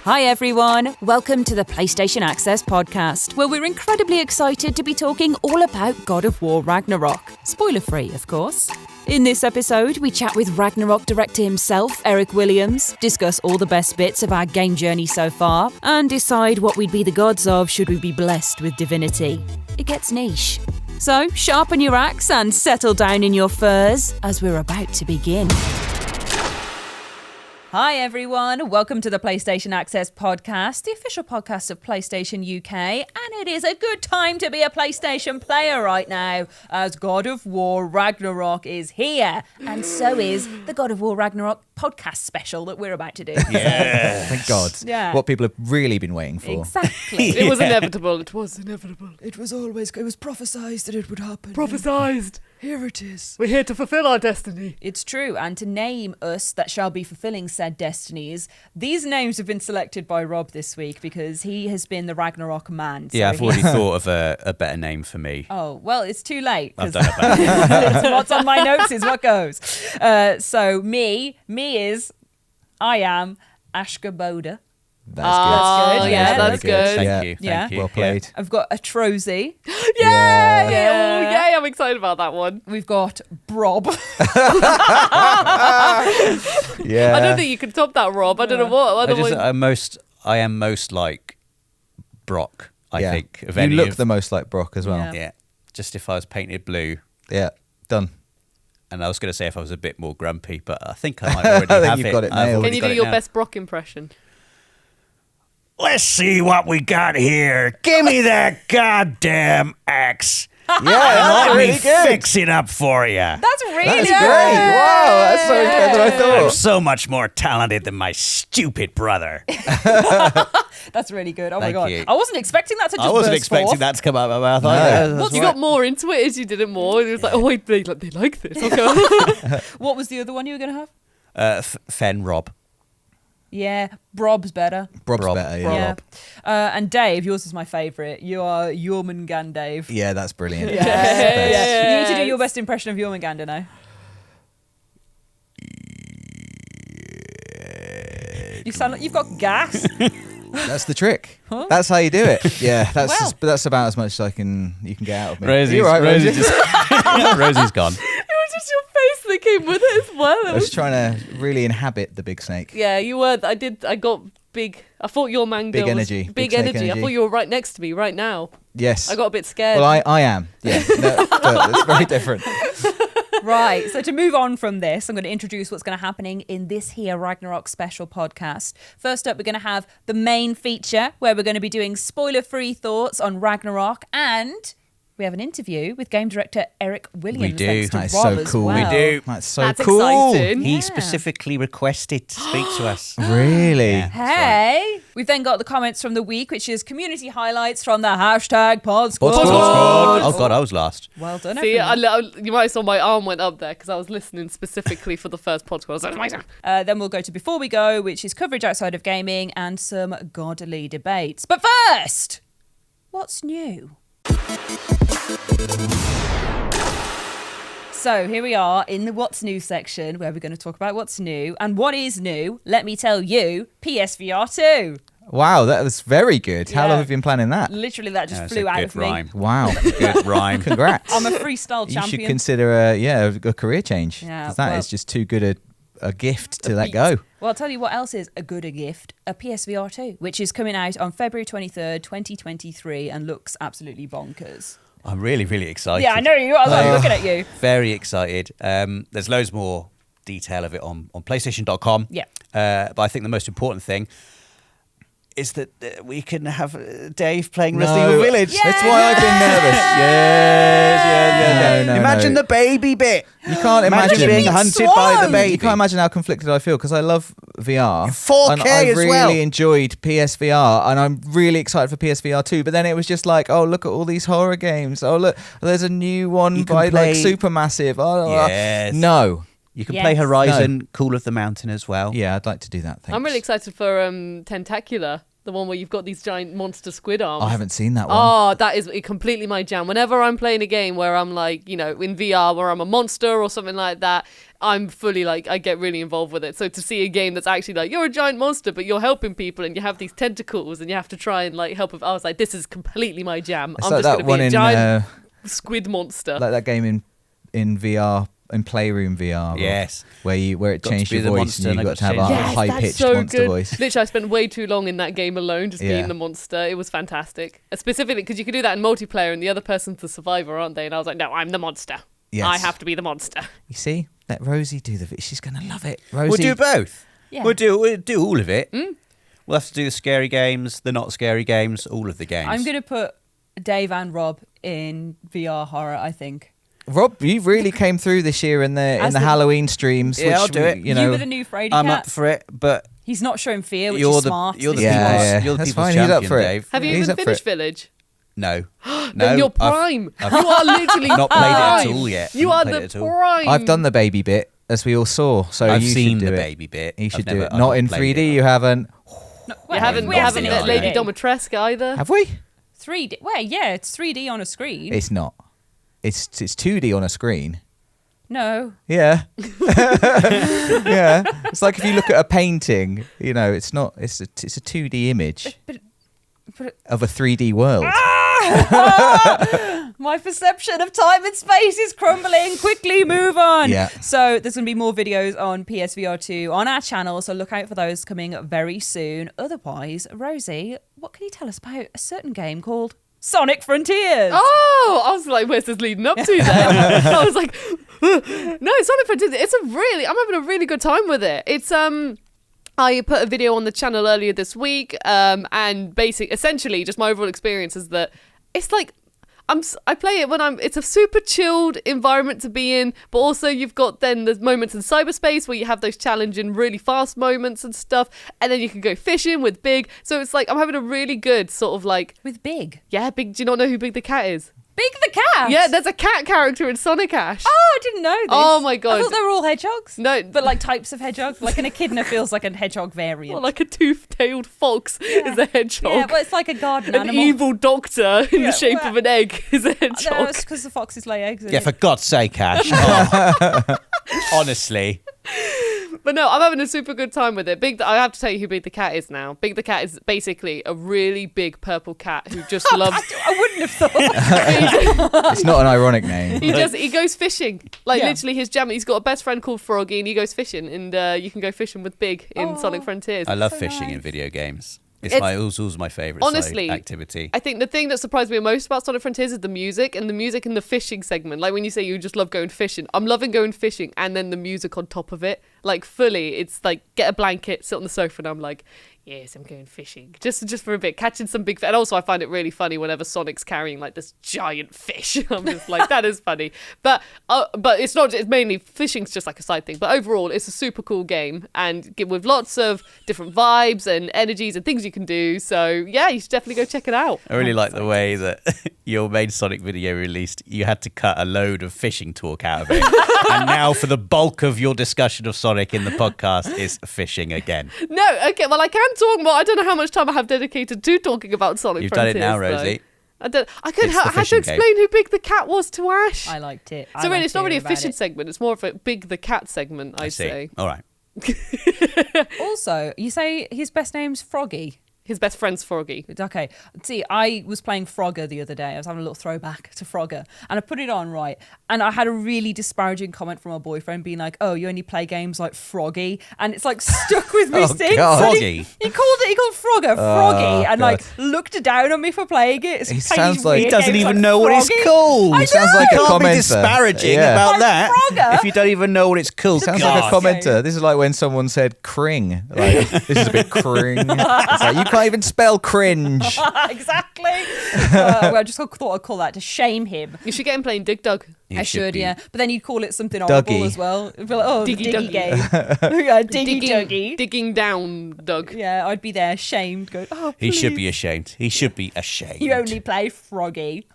Hi everyone, welcome to the PlayStation Access podcast, where we're incredibly excited to be talking all about God of War Ragnarok. Spoiler free, of course. In this episode, we chat with Ragnarok director himself, Eric Williams, discuss all the best bits of our game journey so far, and decide what we'd be the gods of should we be blessed with divinity. It gets niche. So, sharpen your axe and settle down in your furs, as we're about to begin. Hi everyone, welcome to the PlayStation Access podcast, the official podcast of PlayStation UK, and it is a good time to be a PlayStation player right now, as God of War Ragnarok is here, and so is the God of War Ragnarok podcast special that we're about to do. Yeah, thank God. Yeah. What people have really been waiting for. Exactly. It was inevitable. It was inevitable. It was prophesized that it would happen. Prophesized. Here it is. We're here to fulfill our destiny. It's true, and to name us that shall be fulfilling said destinies, these names have been selected by Rob this week because he has been the Ragnarok man. Yeah, so I've already thought of a better name for me. Oh, well, it's too late. I've done it better. What's on my notes is what goes. So me is, I am Ashka Boda. That's good. Yeah, Very that's good. Thank Yeah. you. Well played. I've got a Trozy. Yeah. Yeah. Oh, yay, I'm excited about that one. We've got Brob. Yeah. I don't think you can top that, Rob. I don't know what. I am most like Brock, I Yeah. think. Of You any look of, the most like Brock as well. Yeah. Yeah. Just if I was painted blue, Yeah. Done. and I was going to say if I was a bit more grumpy, but I think I might already I think have you've it. got it I've nailed. already Can you got do it your now. best Brock impression? Let's see what we got here. Give me that goddamn axe. Yeah, And that's let really me good. fix it up for you. That's really That's good. great. Wow, that's so much better than I I'm thought. so much more talented than my stupid brother. That's really good. Oh my Thank God. you. I wasn't expecting that to just I wasn't burst expecting forth. that to come out of my mouth No. either. That's You right. got more into it as you did it more. It was like, oh, wait, they like this. Okay. What was the other one you were going to have? Fen Rob. Yeah, Brob's better. Brob's Rob. better, Yeah. yeah. And Dave, yours is my favourite. You are Jormungand Dave. Yeah, that's brilliant. Yeah. That's the best. Yeah. You need to do your best impression of Jormungand now. You sound like you've got gas. That's the trick. Huh? That's how you do it. Yeah, that's Well. but that's about as much as you can get out of me. Rosie's, You're right, Rosie. Rosie's gone. It was just your face that came with it as well. I was trying to really inhabit the big snake. Yeah, you were. I got big. I thought your manga Big was energy. Big Big snake energy. I energy. thought you were right next to me right now. Yes. I got a bit scared. Well, I am. Yeah. No, but it's very different. Right, so to move on from this, I'm going to introduce what's going to happening in this here Ragnarok special podcast. First up, we're going to have the main feature, where we're going to be doing spoiler-free thoughts on Ragnarok, and we have an interview with game director Eric Williams. We do. Thanks to That's Rob so as cool. well. We do. That's so That's cool. exciting. He Yeah. specifically requested to speak to us. Really? Yeah. Hey, we've then got the comments from the week, which is community highlights from the hashtag Pod Squad. Pod Squad. Oh God, I was last. Well done, See, everyone. you might have saw my arm went up there because I was listening specifically for the first podcast. I was like, "Amazing." Then we'll go to Before We Go, which is coverage outside of gaming and some godly debates. But first, what's new? So here we are in the What's New section, where we're going to talk about what's new. And what is new, let me tell you, PSVR 2. Wow, that was very good. How Yeah. long have you been planning that? Literally, that just That's flew a out good of me. rhyme. Wow. Good rhyme. Congrats. I'm a freestyle You champion. should consider a career change. Yeah, Because that well- is just too good a gift to let beat. go. Well, I'll tell you what else is a good gift, a PSVR 2, which is coming out on February 23rd, 2023 and looks absolutely bonkers. I'm really, really excited. Yeah, I know you. I was like, looking at you. Very excited. There's loads more detail of it on PlayStation.com. Yeah. But I think the most important thing is that we can have Dave playing Resident Evil Village. Yeah. That's why I've been nervous. Yes. No, Imagine no. the baby bit. You can't Imagine imagine being hunted by the baby. You can't imagine how conflicted I feel because I love VR. 4K and I as really well. enjoyed PSVR and I'm really excited for PSVR 2. But then it was just like, oh, look at all these horror games. Oh, look, there's a new one You can by play- like Supermassive. Oh, Yes. No. You can Yes. play Horizon, Call of the Mountain as well. Yeah, I'd like to do that. Thanks. I'm really excited for Tentacular. The one where you've got these giant monster squid arms. I haven't seen that one. Oh, that is completely my jam. Whenever I'm playing a game where I'm like, in VR, where I'm a monster or something like that, I'm fully like, I get really involved with it. So to see a game that's actually like, you're a giant monster, but you're helping people and you have these tentacles and you have to try and like help. I was like, this is completely my jam. It's I'm like just that going to be a one giant squid monster. like that game in VR. In Playroom VR, Yes. where it Got changed to be your the voice monster and you and I got to have got a to change it. high-pitched so monster good. voice. Literally, I spent way too long in that game alone, just being the monster. It was fantastic, specifically because you can do that in multiplayer, and the other person's the survivor, aren't they? And I was like, no, I'm the monster. Yes. I have to be the monster. You see, let Rosie do the. She's gonna love it. Rosie, We'll do both. Yeah. We'll do all of it. We'll have to do the scary games, the not scary games, all of the games. I'm going to put Dave and Rob in VR horror, I think. Rob, you really came through this year in the As the- Halloween streams. Yeah, which I'll do it. You know, were the new Frady I'm cat. up for it, but He's not showing fear, which you're is the smart. you're the Yeah, people's, yeah. you're the That's people's fine, he's champion, up for it. Dave. Have you He's even up for finished it. Village? No, Then no, you're I've prime. You are literally not played it at prime. all yet. You Haven't are played the it at all. prime. I've done the baby bit, as we all saw. So I've you seen should do the it. baby bit. You should I've do never- it. I've Not in played 3D. it. You haven't. You haven't seen let it Lady either. Domitrescu either. Have we? 3D. Well, yeah, it's 3D on a screen. It's not. It's 2D on a screen. No. Yeah. Yeah. It's like if you look at a painting, it's not. It's a 2D image But of a 3D world. my perception of time and space is crumbling. Quickly move on. Yeah. So there's going to be more videos on PSVR 2 on our channel, so look out for those coming very soon. Otherwise, Rosie, what can you tell us about a certain game called Sonic Frontiers? Oh, I was like, where's this leading up to then? I was like, no, Sonic Frontiers. I'm having a really good time with it. It's I put a video on the channel earlier this week, and essentially, just my overall experience is that it's like I play it when it's a super chilled environment to be in, but also you've got then there's moments in cyberspace where you have those challenging, really fast moments and stuff, and then you can go fishing with Big. So it's like I'm having a really good sort of like, With Big. yeah, Big. Do you not know who Big the Cat is? Big the cat? Yeah, there's a cat character in Sonic Ash. Oh, I didn't know this. Oh my God. I thought they were all hedgehogs. No. But like types of hedgehog. Like an echidna feels like a hedgehog variant. Or like a tooth-tailed fox is a hedgehog. Yeah, but it's like a garden An animal. evil doctor in Yeah, the shape well- of an egg is a No, hedgehog. it's because the foxes lay eggs. Yeah, for God's sake, Ash. Oh. Honestly. But no, I'm having a super good time with it. I have to tell you who Big the Cat is now. Big the Cat is basically a really big purple cat who just loves... I wouldn't have thought. It's not an ironic name. He goes fishing. Like Yeah. literally his jam. He's got a best friend called Froggy and he goes fishing. And you can go fishing with Big in Sonic Frontiers. I love so fishing in nice. video games. It's- It's my favourite Honestly, activity. I think the thing that surprised me most about Sonic Frontiers is the music and the music in the fishing segment. Like when you say you just love going fishing, I'm loving going fishing and then the music on top of it. Like fully, it's like get a blanket, sit on the sofa, and I'm like, yes, I'm going fishing just for a bit, catching some big fish. And also, I find it really funny whenever Sonic's carrying like this giant fish. I'm just like, that is funny. But it's not. It's mainly fishing's just like a side thing. But overall, it's a super cool game and with lots of different vibes and energies and things you can do. So yeah, you should definitely go check it out. I really like the way that your main Sonic video released, you had to cut a load of fishing talk out of it. And now for the bulk of your discussion of Sonic in the podcast is fishing again. No, okay, well I can talk more. I don't know how much time I have dedicated to talking about Sonic You've done Frontiers. it now, though. Rosie. I had It's to the fishing game. explain who Big the Cat was to Ash. I liked it. So really, it's not really a fishing segment. It's more of a Big the Cat segment, I I'd see. say. All right. Also, you say his best name's Froggy. His best friend's Froggy. Okay. See, I was playing Frogger the other day. I was having a little throwback to Frogger. And I put it on, right? And I had a really disparaging comment from my boyfriend being like, oh, you only play games like Froggy. And it's like stuck with me Oh, since. God. And Froggy? He called Frogger Froggy. And God. like looked down on me for playing it. It's He playing sounds these like- weird He doesn't games even like know what it's Froggy. called. I He sounds know. like a You can't be commenter. disparaging Yeah. about Like that Frogger. if you don't even know what it's called. Sounds God. like a commenter. This is like when someone said cring. Like, this is a bit cring. It's like, you can't even spell cringe. Exactly. Well, I just thought I'd call that to shame him. You should get him playing Dig Dug. You I should should, be. yeah. But then you'd call it something horrible Dougie. as well. It'd be like, oh, Diggy Diggy Duggy. game. Yeah, Diggy Duggy. Digging down Doug. Yeah, I'd be there, shamed, going, oh, He should please. be ashamed. He should be ashamed. You only play Froggy.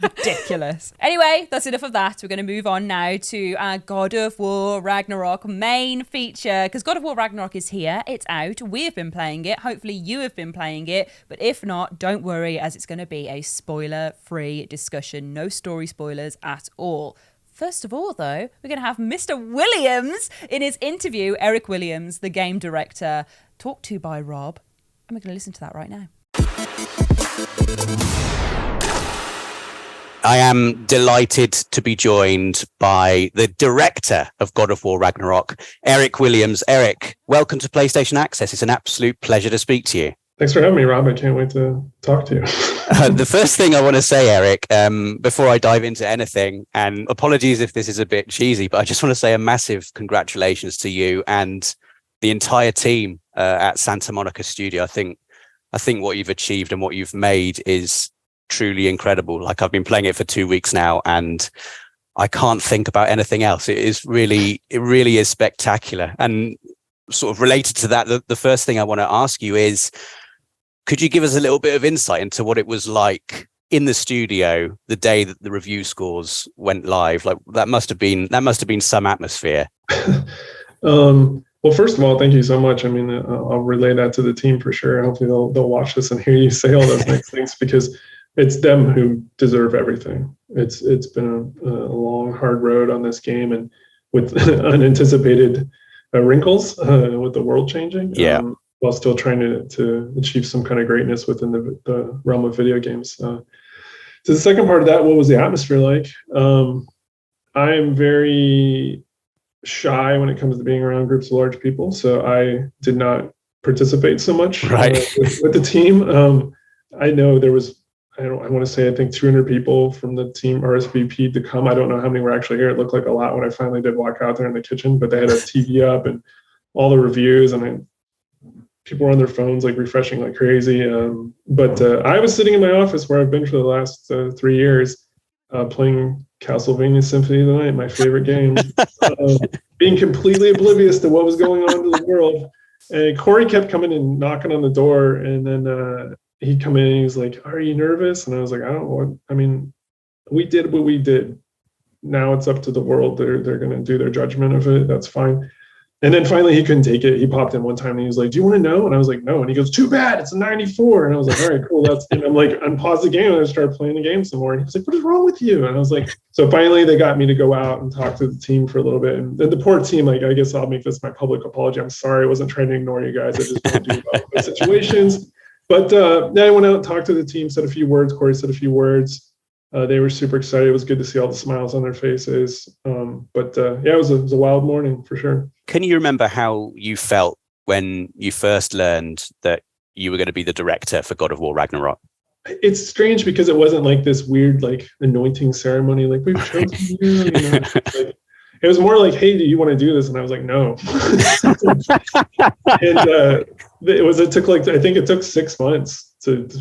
Ridiculous. Anyway, that's enough of that. We're going to move on now to our God of War Ragnarok main feature, because God of War Ragnarok is here. It's out. We've been playing it. it. Hopefully you have been playing it. But if not, don't worry, as it's going to be a spoiler-free discussion. No story spoilers at all. First of all, though, we're going to have Mr. Williams in his interview, Eric Williams, the game director, talked to by Rob. And we're going to listen to that right now. I am delighted to be joined by the director of God of War Ragnarok, Eric Williams. Eric, welcome to PlayStation Access. It's an absolute pleasure to speak to you. Thanks for having me, Rob. I can't wait to talk to you. The first thing I want to say, Eric, before I dive into anything, and apologies if this is a bit cheesy, but I just want to say a massive congratulations to you and the entire team at Santa Monica Studio. I think what you've achieved and what you've made is truly incredible. Like, I've been playing it for 2 weeks now, and I can't think about anything else. It really is spectacular. And sort of related to that, the first thing I want to ask you is, could you give us a little bit of insight into what it was like in the studio the day that the review scores went live? Like, that must have been some atmosphere. Well, first of all, thank you so much. I mean, I'll relay that to the team for sure. Hopefully they'll watch this and hear you say all those nice things, because it's them who deserve everything. It's been a long, hard road on this game, and with unanticipated wrinkles with the world changing. Yeah. While still trying to achieve some kind of greatness within the realm of video games. So the second part of that, what was the atmosphere like? I am very shy when it comes to being around groups of large people, so I did not participate so much with the team. I know there was, I want to say, I think 200 people from the team RSVP'd to come. I don't know how many were actually here. It looked like a lot when I finally did walk out there in the kitchen, but they had a TV up and all the reviews, and people were on their phones, like, refreshing like crazy. But I was sitting in my office where I've been for the last 3 years, playing Castlevania Symphony of the Night, my favorite game, being completely oblivious to what was going on in the world. And Corey kept coming and knocking on the door, and then he'd come in and he was like, "Are you nervous?" And I was like, "I don't know what, I mean, we did what we did. Now it's up to the world. They're going to do their judgment of it. That's fine." And then finally he couldn't take it. He popped in one time and he was like, "Do you want to know?" And I was like, "No." And he goes, "Too bad, it's a 94. And I was like, "All right, cool." And I'm like, unpause the game, and I started playing the game some more. And he was like, "What is wrong with you?" And I was like, so finally they got me to go out and talk to the team for a little bit. And the poor team, like, I guess I'll make this my public apology. I'm sorry. I wasn't trying to ignore you guys. I just want to do well with the situations. But then I went out and talked to the team, said a few words. Corey said a few words. They were super excited. It was good to see all the smiles on their faces. Yeah, it was a wild morning for sure. Can you remember how you felt when you first learned that you were going to be the director for God of War Ragnarok? It's strange because it wasn't like this weird, like, anointing ceremony, like, "We've chosen you." Like, it was more like, "Hey, do you want to do this?" And I was like, "No." And it took like, I think it took 6 months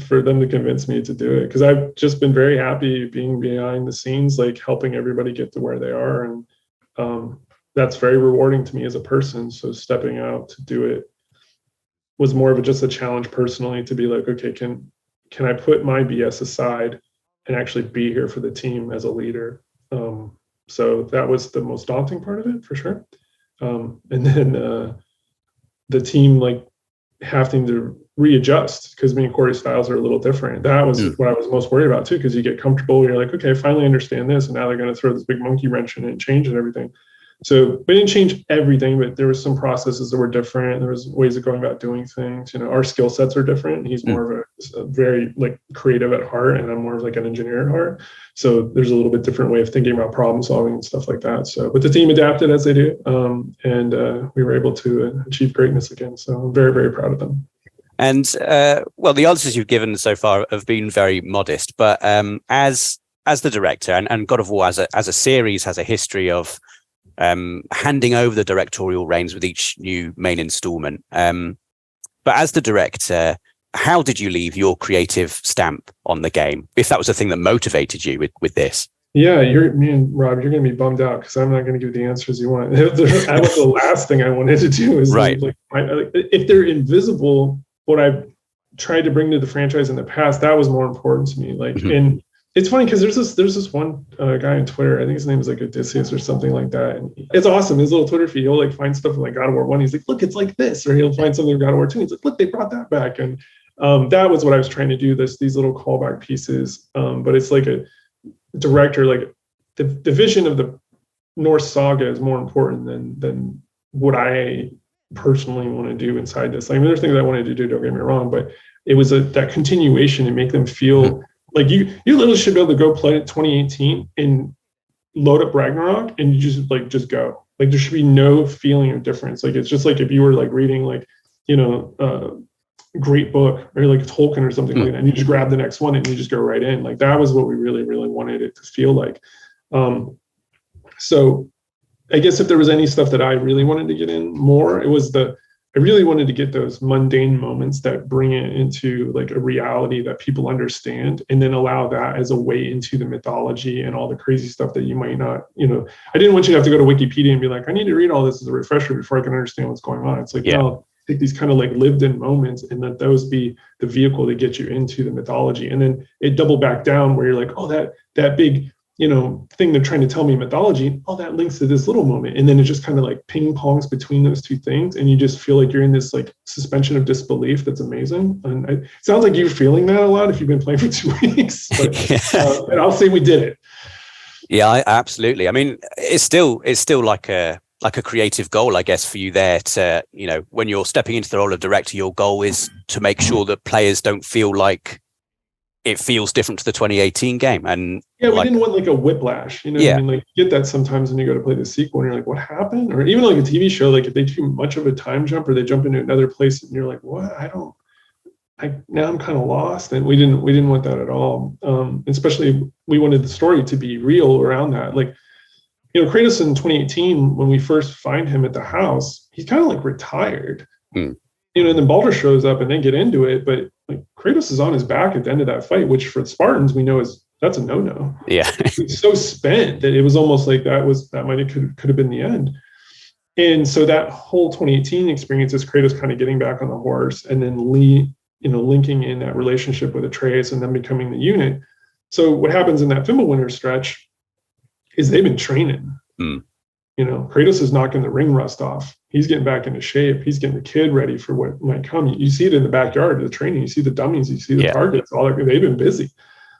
for them to convince me to do it, because I've just been very happy being behind the scenes, like, helping everybody get to where they are, and that's very rewarding to me as a person. So stepping out to do it was more of just a challenge personally, to be like, okay, can I put my BS aside and actually be here for the team as a leader? So that was the most daunting part of it, for sure. And then the team, like, having to readjust, because me and Corey's styles are a little different. That was what I was most worried about too, because you get comfortable, you're like, okay, I finally understand this, and now they're going to throw this big monkey wrench in it and change and everything. So we didn't change everything, but there was some processes that were different. There was ways of going about doing things. You know, our skill sets are different. He's more of a very, like, creative at heart, and I'm more of like an engineer at heart. So there's a little bit different way of thinking about problem solving and stuff like that. So, but the team adapted as they do, and we were able to achieve greatness again. So I'm very, very proud of them. And well, the answers you've given so far have been very modest, but as the director, and God of War as a series has a history of handing over the directorial reins with each new main installment. But as the director, how did you leave your creative stamp on the game, if that was the thing that motivated you with this? Yeah, me and Rob, you're going to be bummed out because I'm not going to give the answers you want. That was the last thing I wanted to do. Is right. Like, if they're invisible, what I've tried to bring to the franchise in the past, that was more important to me. Like, and it's funny because there's this one guy on Twitter. I think his name is like Odysseus or something like that. And it's awesome. His little Twitter feed, he'll like find stuff from like God of War 1. He's like, look, it's like this. Or he'll find something from God of War 2. He's like, look, they brought that back. And that was what I was trying to do, these little callback pieces. But it's like a director, like the vision of the Norse saga is more important than what I personally want to do inside this. Like, I mean, there's things I wanted to do, don't get me wrong, but it was that continuation and make them feel like you literally should be able to go play it 2018 and load up Ragnarok and you just go. Like, there should be no feeling of difference. Like, it's just like if you were like reading like, great book or like Tolkien or something like that, and you just grab the next one and you just go right in. Like, that was what we really, really wanted it to feel like. So I guess if there was any stuff that I really wanted to get in more, it was I really wanted to get those mundane moments that bring it into like a reality that people understand, and then allow that as a way into the mythology and all the crazy stuff that you might not, I didn't want you to have to go to Wikipedia and be like, I need to read all this as a refresher before I can understand what's going on. It's like, no, take these kind of like lived in moments and let those be the vehicle to get you into the mythology. And then it doubled back down where you're like, oh, that big, thing they're trying to tell me mythology, all that links to this little moment. And then it just kind of like ping pongs between those two things. And you just feel like you're in this like suspension of disbelief. That's amazing. And it sounds like you're feeling that a lot if you've been playing for 2 weeks, but, and I'll say we did it. Yeah, absolutely. I mean, it's still like a creative goal, I guess, for you there to, when you're stepping into the role of director, your goal is to make sure that players don't feel like it feels different to the 2018 game. And yeah, we didn't want like a whiplash, what I mean? Like, you get that sometimes when you go to play the sequel and you're like, what happened? Or even like a TV show, like if they do much of a time jump or they jump into another place and you're like, what? Now I'm kind of lost. And we didn't want that at all. Especially we wanted the story to be real around that. Like, Kratos in 2018, when we first find him at the house, he's kind of like retired. And then Baldur shows up and they get into it, but like Kratos is on his back at the end of that fight, which for the Spartans we know that's a no-no. Yeah. He's so spent that it was almost like could have been the end. And so that whole 2018 experience is Kratos kind of getting back on the horse and then linking in that relationship with Atreus and then becoming the unit. So what happens in that Fimbulwinter stretch is they've been training. Kratos is knocking the ring rust off. He's getting back into shape. He's getting the kid ready for what might come. You see it in the backyard of the training. You see the dummies. You see the targets. All that. They've been busy.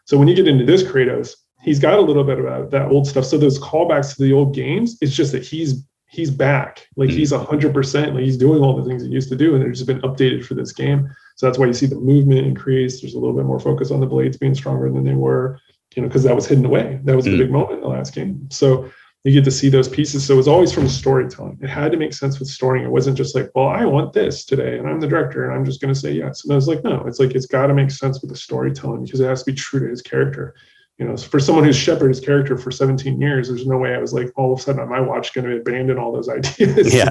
So when you get into this Kratos, he's got a little bit of that old stuff. So those callbacks to the old games, it's just that he's back. Like he's 100%. Like he's doing all the things he used to do, and they've just been updated for this game. So that's why you see the movement increase. There's a little bit more focus on the blades being stronger than they were, because that was hidden away. That was the big moment in the last game. So you get to see those pieces. So it was always from storytelling. It had to make sense with storying. It wasn't just like, well, I want this today and I'm the director and I'm just going to say yes. And I was like, no, it's like, it's got to make sense with the storytelling because it has to be true to his character. So for someone who's shepherded his character for 17 years, there's no way I was like, all of a sudden on my watch going to abandon all those ideas. Yeah.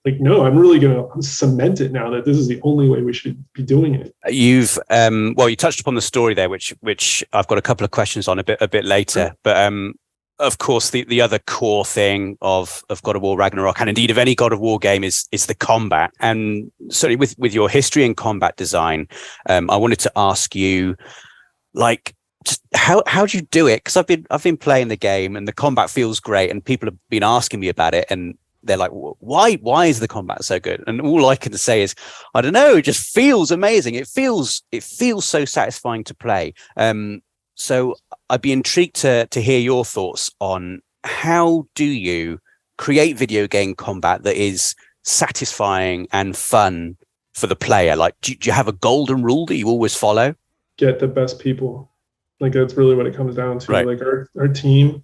Like, no, I'm really going to cement it now that this is the only way we should be doing it. You've, you touched upon the story there, which I've got a couple of questions on a bit later, but, of course, the other core thing of God of War Ragnarok, and indeed of any God of War game, is the combat. And certainly with your history in combat design, I wanted to ask you, like, just how do you do it? Because I've been playing the game and the combat feels great, and people have been asking me about it, and they're like, why is the combat so good? And all I can say is, I don't know, it just feels amazing. It feels so satisfying to play. So I'd be intrigued to hear your thoughts on how do you create video game combat that is satisfying and fun for the player? Like, do you have a golden rule that you always follow? Get the best people. Like, that's really what it comes down to. Right. Like our team,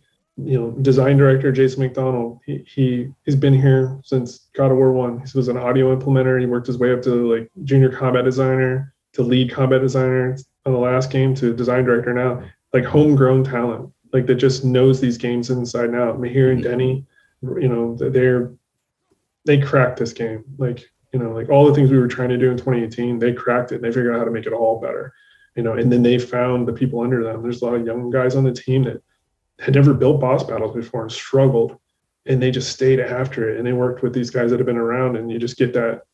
design director, Jason McDonald, he's been here since God of War 1. He was an audio implementer. He worked his way up to like junior combat designer, to lead combat designer on the last game, to design director now. Like homegrown talent, like that just knows these games inside and out. Mahir and Denny, they cracked this game. Like all the things we were trying to do in 2018, they cracked it. And they figured out how to make it all better. And then they found the people under them. There's a lot of young guys on the team that had never built boss battles before and struggled, and they just stayed after it. And they worked with these guys that have been around, and you just get that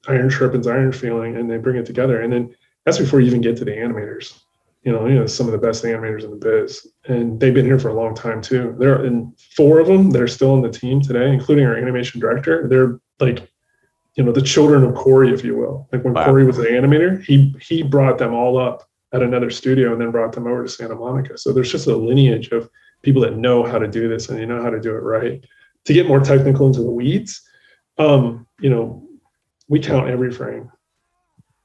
iron sharpens iron feeling, and they bring it together. And then that's before you even get to the animators. some of the best animators in the biz, and they've been here for a long time too. There are and 4 of them that are still on the team today, including our animation director. They're like, the children of Corey, if you will. Like when Corey was an animator, he brought them all up at another studio and then brought them over to Santa Monica. So there's just a lineage of people that know how to do this and they know how to do it right. To get more technical into the weeds, we count every frame.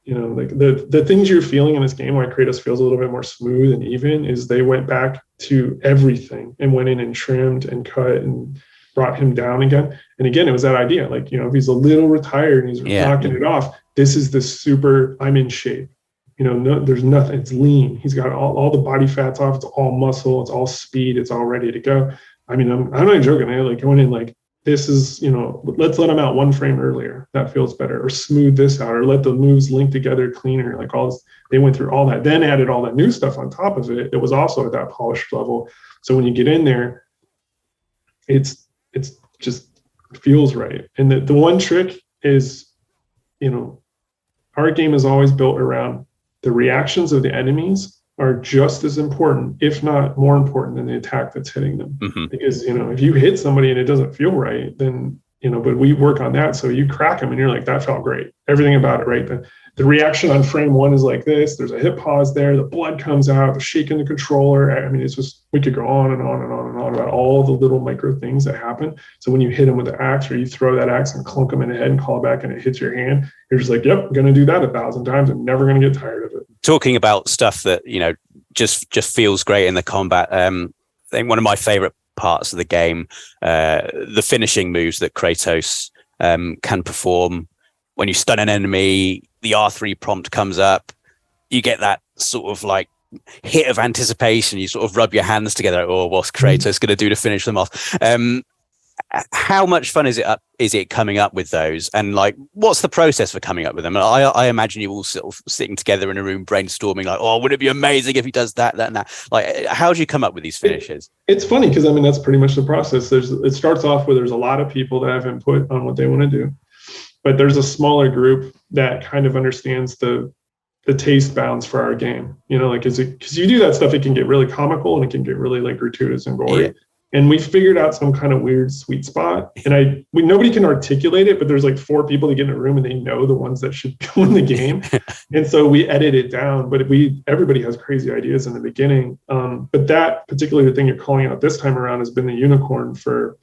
Like the things you're feeling in this game, why Kratos feels a little bit more smooth and even, is they went back to everything and went in and trimmed and cut and brought him down again. And again, it was that idea, like, if he's a little retired and he's knocking it off, this is the super, I'm in shape. No, there's nothing, it's lean. He's got all the body fats off, it's all muscle, it's all speed, it's all ready to go. I mean, I'm not joking. I like going in like, this is, let's let him out 1 frame earlier. That feels better. Or smooth this out, or let the moves link together cleaner. Like all this, they went through all that, then added all that new stuff on top of it. It was also at that polished level. So when you get in there, it's just feels right. And the one trick is, our game is always built around the reactions of the enemies are just as important, if not more important, than the attack that's hitting them. Mm-hmm. Because, if you hit somebody and it doesn't feel right, then, but we work on that. So you crack them and you're like, that felt great. Everything about it, right? The reaction on frame 1 is like this. There's a hip pause there. The blood comes out, the shaking the controller. I mean, it's just, we could go on and on and on and on about all the little micro things that happen. So when you hit them with the axe, or you throw that axe and clunk them in the head and call it back and it hits your hand, you're just like, yep, I'm going to do that 1,000 times. I'm never going to get tired of it. Talking about stuff that, just feels great in the combat. I think one of my favorite parts of the game, the finishing moves that Kratos can perform. When you stun an enemy, the R3 prompt comes up. You get that sort of like hit of anticipation. You sort of rub your hands together. Oh, what's Kratos going to do to finish them off? How much fun is it coming up with those? And like, what's the process for coming up with them? I imagine you all sort of sitting together in a room brainstorming like, oh, would it be amazing if he does that, and that? Like, how do you come up with these finishes? It's funny because, that's pretty much the process. It starts off where there's a lot of people that have input on what they want to do, but there's a smaller group that kind of understands the taste bounds for our game. Because you do that stuff, it can get really comical and it can get really like gratuitous and gory. Yeah. And we figured out some kind of weird sweet spot. And nobody can articulate it, but there's like 4 people that get in a room and they know the ones that should go in the game. And so we edit it down, but everybody has crazy ideas in the beginning. But that particular thing you're calling out this time around has been the unicorn for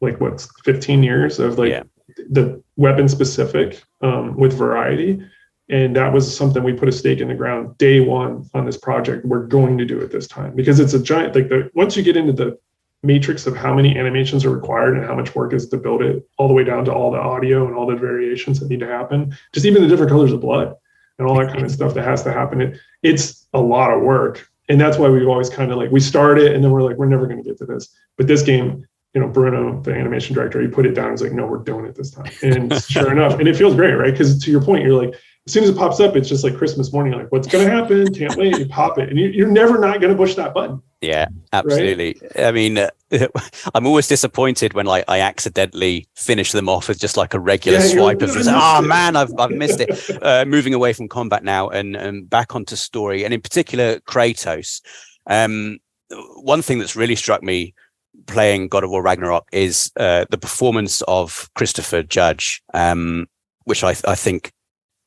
15 years of the weapon specific with variety. And that was something we put a stake in the ground day 1 on this project. We're going to do it this time because it's a giant, once you get into the matrix of how many animations are required and how much work is to build it, all the way down to all the audio and all the variations that need to happen, just even the different colors of blood and all that kind of stuff that has to happen. It's a lot of work. And that's why we've always kind of we start it and then we're like, we're never going to get to this. But this game, Bruno, the animation director, he put it down. He's like, no, we're doing it this time. And sure enough, and it feels great, right? Because to your point, you're like, as soon as it pops up, it's just like Christmas morning. You're like, what's going to happen? Can't wait. You pop it. And you're never not going to push that button. Yeah, absolutely. Right? I mean, I'm always disappointed when I accidentally finish them off with just like a regular swipe of just, man, I've missed it. Moving away from combat now and back onto story, and in particular, Kratos. One thing that's really struck me playing God of War Ragnarok is the performance of Christopher Judge, which I think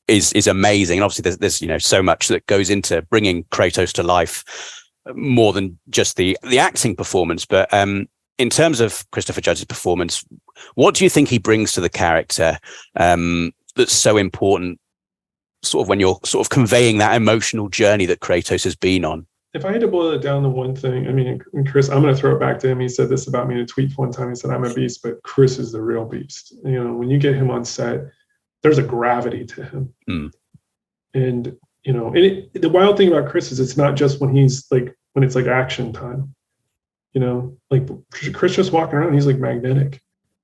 is amazing. And obviously there's so much that goes into bringing Kratos to life, more than just the acting performance. But in terms of Christopher Judge's performance, what do you think he brings to the character that's so important, sort of when you're sort of conveying that emotional journey that Kratos has been on? If I had to boil it down to one thing, and Chris, I'm going to throw it back to him. He said this about me in a tweet one time. He said, I'm a beast, but Chris is the real beast. When you get him on set, there's a gravity to him. And, the wild thing about Chris is it's not just when he's when it's action time, Chris just walking around, he's magnetic.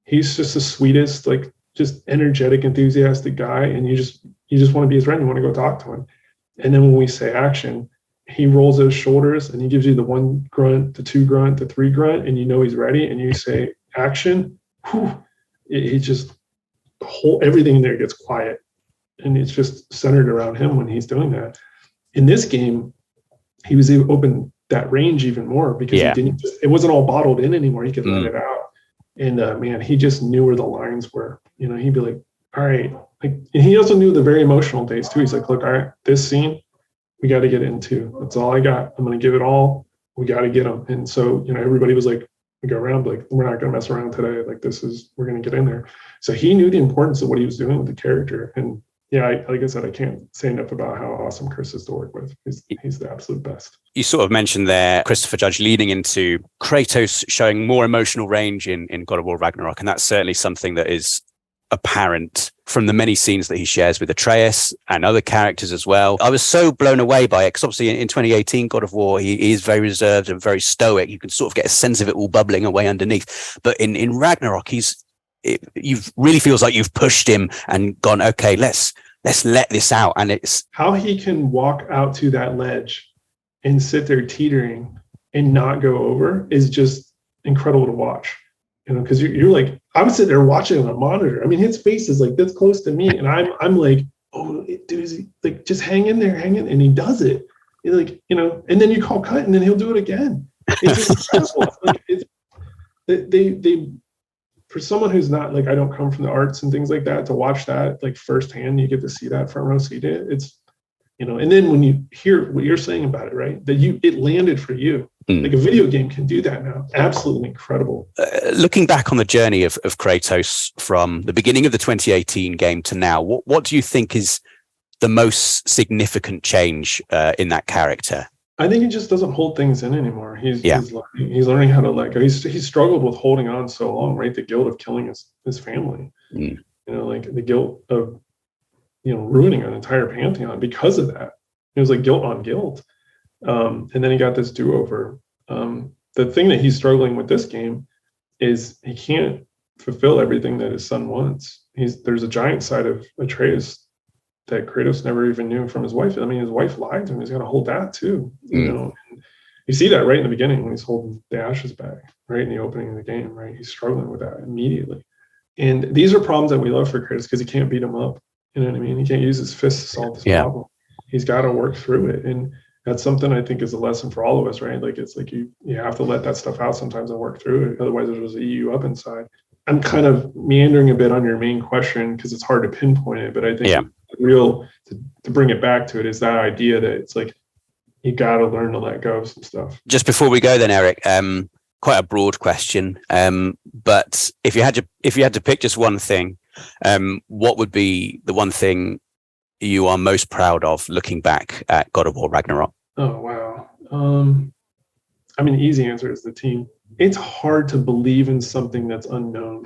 He's just the sweetest, just energetic, enthusiastic guy. And you just want to be his friend. You want to go talk to him. And then when we say action, he rolls those shoulders and he gives you the 1 grunt, the 2 grunt, the 3 grunt, and he's ready. And you say action, he just everything in there gets quiet, and it's just centered around him when he's doing that. In this game, he was able to open that range even more because it wasn't all bottled in anymore. He could let it out. And man, he just knew where the lines were. You know, he'd be like, all right. Like, and he also knew the very emotional days too. He's like, look, all right, this scene, we got to get into. That's all I got. I'm going to give it all. We got to get him. And so, you know, everybody was like, we go around like, we're not going to mess around today. Like we're going to get in there. So he knew the importance of what he was doing with the character. And yeah, like I said, I can't say enough about how awesome Chris is to work with. He's the absolute best. You sort of mentioned there, Christopher Judge leading into Kratos showing more emotional range in God of War Ragnarok. And that's certainly something that is apparent from the many scenes that he shares with Atreus and other characters as well. I was so blown away by it because obviously in 2018 God of War he is very reserved and very stoic. You can sort of get a sense of it all bubbling away underneath. But in Ragnarok you really feels like you've pushed him and gone, okay, let's let this out. And it's how he can walk out to that ledge and sit there teetering and not go over is just incredible to watch. You know, because you're like, I would sit there watching on a monitor. I mean, his face is like this close to me, and I'm like, oh, dude, is he like just hang in there, and he does it. He's like, you know, and then you call cut, and then he'll do it again. It's just incredible. Like they for someone who's not like, I don't come from the arts and things like that, to watch that like firsthand, you get to see that front row seat. It's, you know, and then when you hear what you're saying about it, right, that it landed for you. Like a video game can do that now. Absolutely incredible. Looking back on the journey of Kratos from the beginning of the 2018 game to now, what do you think is the most significant change in that character? I think he just doesn't hold things in anymore. He's learning how to let go. He's struggled with holding on so long, right? The guilt of killing his family. You know, like the guilt of, you know, ruining an entire pantheon because of that. It was like guilt on guilt. And then he got this do-over. The thing that he's struggling with this game is he can't fulfill everything that his son wants. There's a giant side of Atreus that Kratos never even knew from his wife. I mean, his wife lied to him. He's got to hold that too. You know, and you see that right in the beginning when he's holding the ashes back, right in the opening of the game, right? He's struggling with that immediately. And these are problems that we love for Kratos because he can't beat him up. You know what I mean? He can't use his fists to solve this problem. He's got to work through it. And that's something I think is a lesson for all of us, right? Like, it's like you have to let that stuff out sometimes and work through it. Otherwise, it'll just eat you up inside. I'm kind of meandering a bit on your main question because it's hard to pinpoint it, but I think to bring it back to it is that idea that it's like, you got to learn to let go of some stuff. Just before we go then, Eric, quite a broad question, but if you had to pick just one thing, what would be the one thing you are most proud of looking back at God of War Ragnarok? Oh, wow. I mean, the easy answer is the team. It's hard to believe in something that's unknown.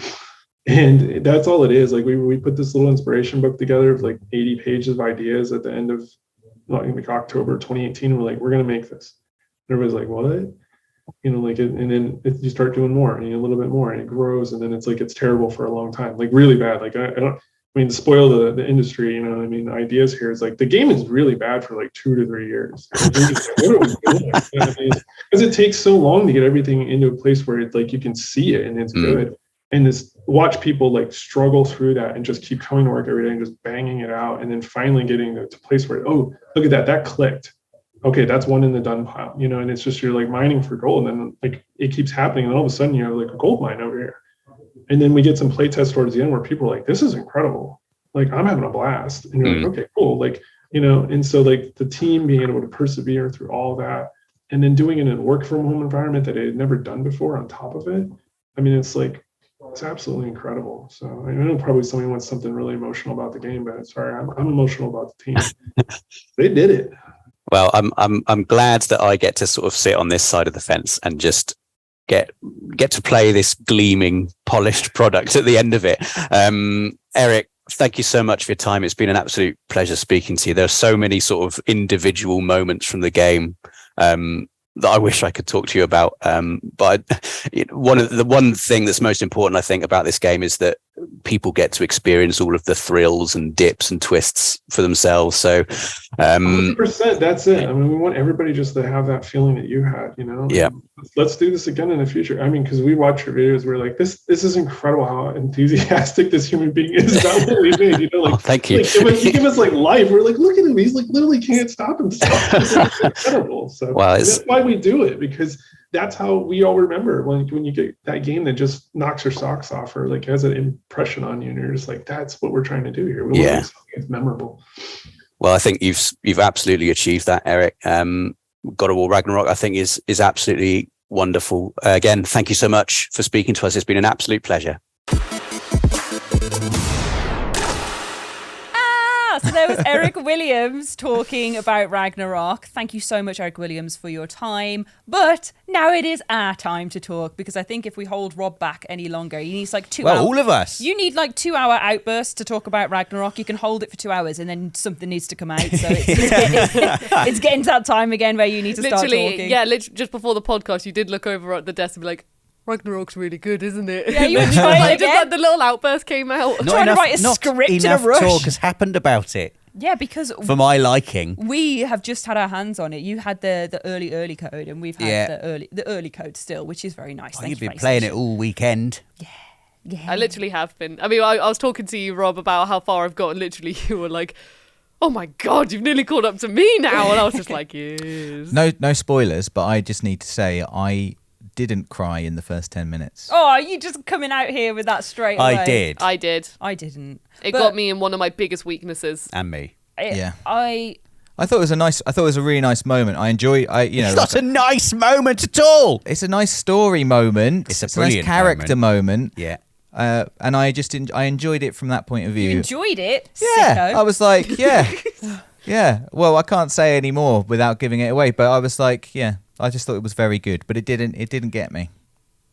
And that's all it is. Like we put this little inspiration book together of like 80 pages of ideas at the end of like October 2018. We're like, we're going to make this. And everybody's like, what? You know, like, and then you start doing more and a little bit more and it grows. And then it's like, it's terrible for a long time, like really bad. Like I mean, to spoil the industry, you know, I mean, the ideas here is like the game is really bad for like 2 to 3 years. Like, what are we doing? You know what I mean? Because it takes so long to get everything into a place where it's like you can see it and it's good. And this watch people like struggle through that and just keep coming to work every day and just banging it out, and then finally getting to a place where, oh, look at that clicked. Okay, that's one in the done pile, you know, and it's just you're like mining for gold, and then like it keeps happening, and all of a sudden you have like a gold mine over here. And then we get some playtests towards the end where people are like, this is incredible. Like, I'm having a blast. And you're like, okay, cool. Like, you know, and so like the team being able to persevere through all that and then doing it in a work from home environment that they had never done before on top of it. I mean, it's like, it's absolutely incredible. So I know probably somebody wants something really emotional about the game, but sorry, I'm emotional about the team. They did it. Well, I'm glad that I get to sort of sit on this side of the fence and just get to play this gleaming, polished product at the end of it. Eric, thank you so much for your time. It's been an absolute pleasure speaking to you. There are so many sort of individual moments from the game that I wish I could talk to you about. But one thing that's most important, I think, about this game is that people get to experience all of the thrills and dips and twists for themselves. So 100%, that's it. I mean, we want everybody just to have that feeling that you had, you know? Yeah. let's do this again in the future. I mean, because we watch your videos, we're like, this is incredible how enthusiastic this human being is about what we made. You know, like, thank you. Like, you give us like life. We're like, look at him. He's like literally can't stop himself. It's incredible. So that's why we do it, because that's how we all remember when you get that game that just knocks your socks off or like has an impression on you, and you're just like, that's what we're trying to do here. We want to make something that's memorable. Well, I think you've absolutely achieved that, Eric. God of War Ragnarok, I think, is absolutely wonderful. Again, thank you so much for speaking to us. It's been an absolute pleasure. So there was Eric Williams talking about Ragnarok. Thank you so much, Eric Williams, for your time. But now it is our time to talk, because I think if we hold Rob back any longer, he needs like 2 hours. Well, all of us. You need like 2 hour outbursts to talk about Ragnarok. You can hold it for 2 hours and then something needs to come out. So it's getting to that time again where you need to start talking. Yeah, literally just before the podcast, you did look over at the desk and be like, Ragnarok's really good, isn't it? Yeah, you were trying just like the little outburst came out. Trying to write a script in a rush. Enough talk has happened about it. Yeah, because for my liking, we have just had our hands on it. You had the early code, and we've had the early code still, which is very nice. You've been playing it all weekend. Yeah. I literally have been. I mean, I was talking to you, Rob, about how far I've gotten. Literally, you were like, oh my God, you've nearly caught up to me now. And I was just like, yes. No spoilers, but I just need to say I didn't cry in the first 10 minutes. Oh, are you just coming out here with that straight away? I did. I didn't. It got me in one of my biggest weaknesses. And me. I thought it was a really nice moment. It's not a nice moment at all. It's a nice story moment. It's a brilliant nice character moment. Yeah. And I just I enjoyed it from that point of view. You enjoyed it? Yeah. Sicko. I was like, yeah. Well, I can't say any more without giving it away, but I was like, yeah. I just thought it was very good, but it didn't get me.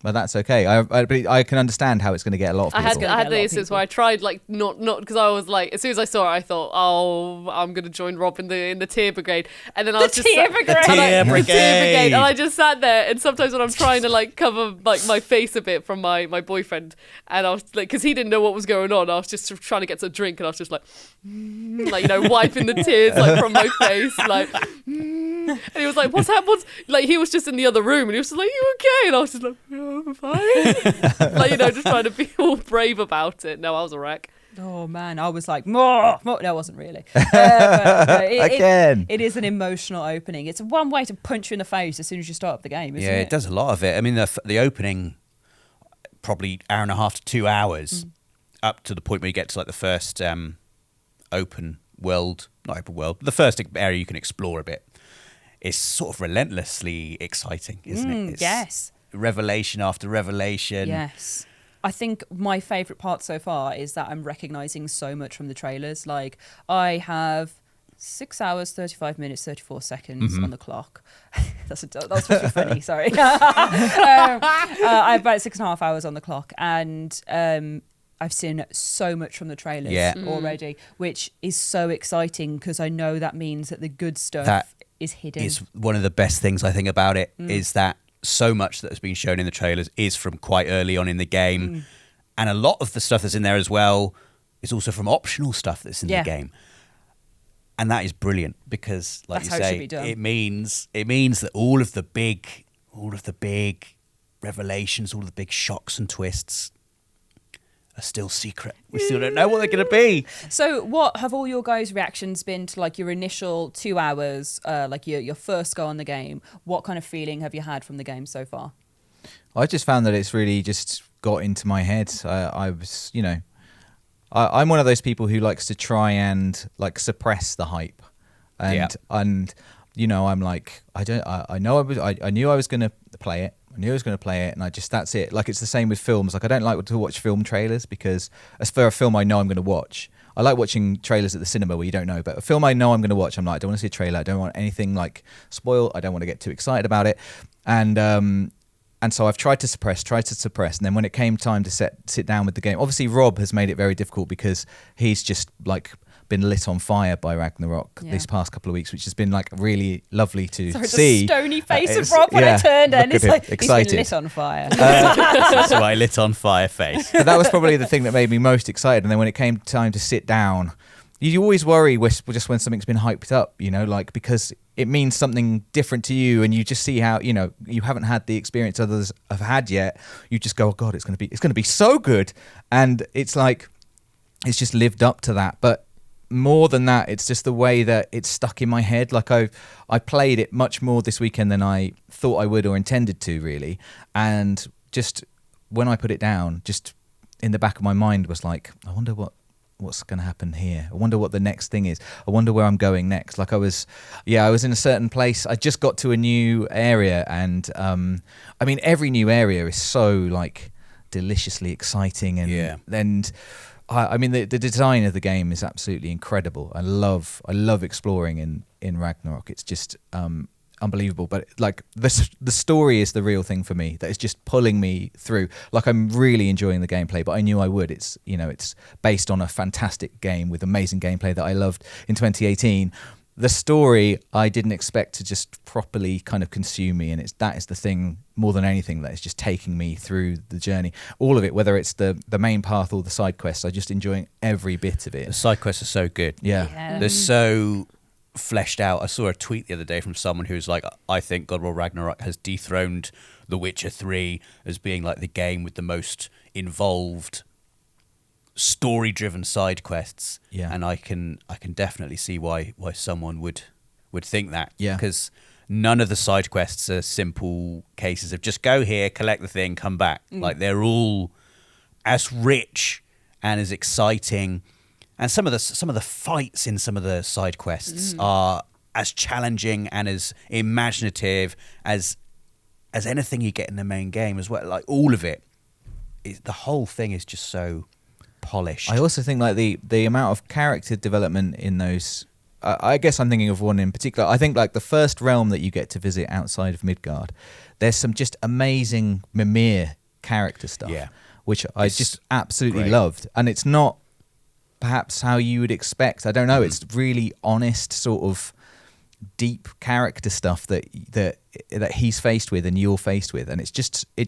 But that's okay. I can understand how it's going to get a lot of people. I had the instance where I tried not because I was like, as soon as I saw it, I thought, oh, I'm going to join Rob in the tier brigade, and then I was the tier brigade, and I just sat there. And sometimes when I'm trying to cover my face a bit from my boyfriend, and I was like, because he didn't know what was going on, I was just trying to get some drink, and I was just wiping the tears from my face, and he was like, what's happened? He was just in the other room, and he was just like, you okay? And I was just like, yeah, I'm fine. Just trying to be all brave about it. No, I was a wreck. Oh man, I was like, more. No, I wasn't really. It is an emotional opening. It's one way to punch you in the face as soon as you start up the game, isn't it? Yeah, it does a lot of it. I mean, the opening, probably hour and a half to 2 hours, up to the point where you get to the first open world, not open world, but the first area you can explore a bit. It's sort of relentlessly exciting, isn't it? It's yes. Revelation after revelation. Yes. I think my favourite part so far is that I'm recognising so much from the trailers. I have 6 hours, 35 minutes, 34 seconds on the clock. That's supposed to be funny, sorry. I have about 6.5 hours on the clock, and I've seen so much from the trailers already, which is so exciting because I know that means that the good stuff is hidden. It's one of the best things I think about it is that so much that has been shown in the trailers is from quite early on in the game. And a lot of the stuff that's in there as well is also from optional stuff that's in the game. And that is brilliant because, like that's you say, it means that all of the big revelations, all of the big shocks and twists are still secret. We still don't know what they're going to be. So what have all your guys' reactions been to your initial 2 hours, your first go on the game? What kind of feeling have you had from the game so far? I just found that it's really just got into my head. I was, I'm one of those people who likes to try and suppress the hype. And I'm like, I knew I was going to play it. I knew I was going to play it, and that's it. It's the same with films. I don't like to watch film trailers because as for a film I know I'm going to watch, I like watching trailers at the cinema where you don't know. But a film I know I'm going to watch, I'm like, I don't want to see a trailer. I don't want anything spoiled. I don't want to get too excited about it. And so I've tried to suppress. And then when it came time to sit down with the game, obviously Rob has made it very difficult because he's just been lit on fire by Ragnarok these past couple of weeks, which has been really lovely to see. The stony face of Rob when I turned and it's excited. He's been lit on fire. That's my lit on fire face. But that was probably the thing that made me most excited. And then when it came time to sit down, you always worry just when something's been hyped up, because it means something different to you, and you just see how, you know, you haven't had the experience others have had yet. You just go, oh God, it's going to be so good. And it's like, it's just lived up to that. But more than that, it's just the way that it's stuck in my head. Like I played it much more this weekend than I thought I would or intended to, really. And just when I put it down, just in the back of my mind was like, I wonder what's going to happen here. I wonder what the next thing is. I wonder where I'm going next. Like I was in a certain place. I just got to a new area, and I mean, every new area is so like deliciously exciting, and I mean, the design of the game is absolutely incredible. I love exploring in Ragnarok. It's just unbelievable. But like the story is the real thing for me. That is just pulling me through. Like I'm really enjoying the gameplay, but I knew I would. It's, you know, it's based on a fantastic game with amazing gameplay that I loved in 2018. The story I didn't expect to just properly kind of consume me, and that is the thing more than anything that is just taking me through the journey. All of it, whether it's the main path or the side quests, I'm just enjoying every bit of it. The side quests are so good. Yeah. They're so fleshed out. I saw a tweet the other day from someone who's like, I think God of War Ragnarok has dethroned The Witcher 3 as being like the game with the most involved story-driven side quests, and I can definitely see why someone would think that, because none of the side quests are simple cases of just go here, collect the thing, come back. Like they're all as rich and as exciting, and some of the fights in some of the side quests are as challenging and as imaginative as anything you get in the main game as well. Like all of it, the whole thing is just so polished. I also think like the amount of character development in those, I guess I'm thinking of one in particular. I think like the first realm that you get to visit outside of Midgard, there's some just amazing Mimir character stuff, which I just absolutely loved. And it's not perhaps how you would expect. I don't know. It's really honest, sort of deep character stuff that he's faced with and you're faced with, and it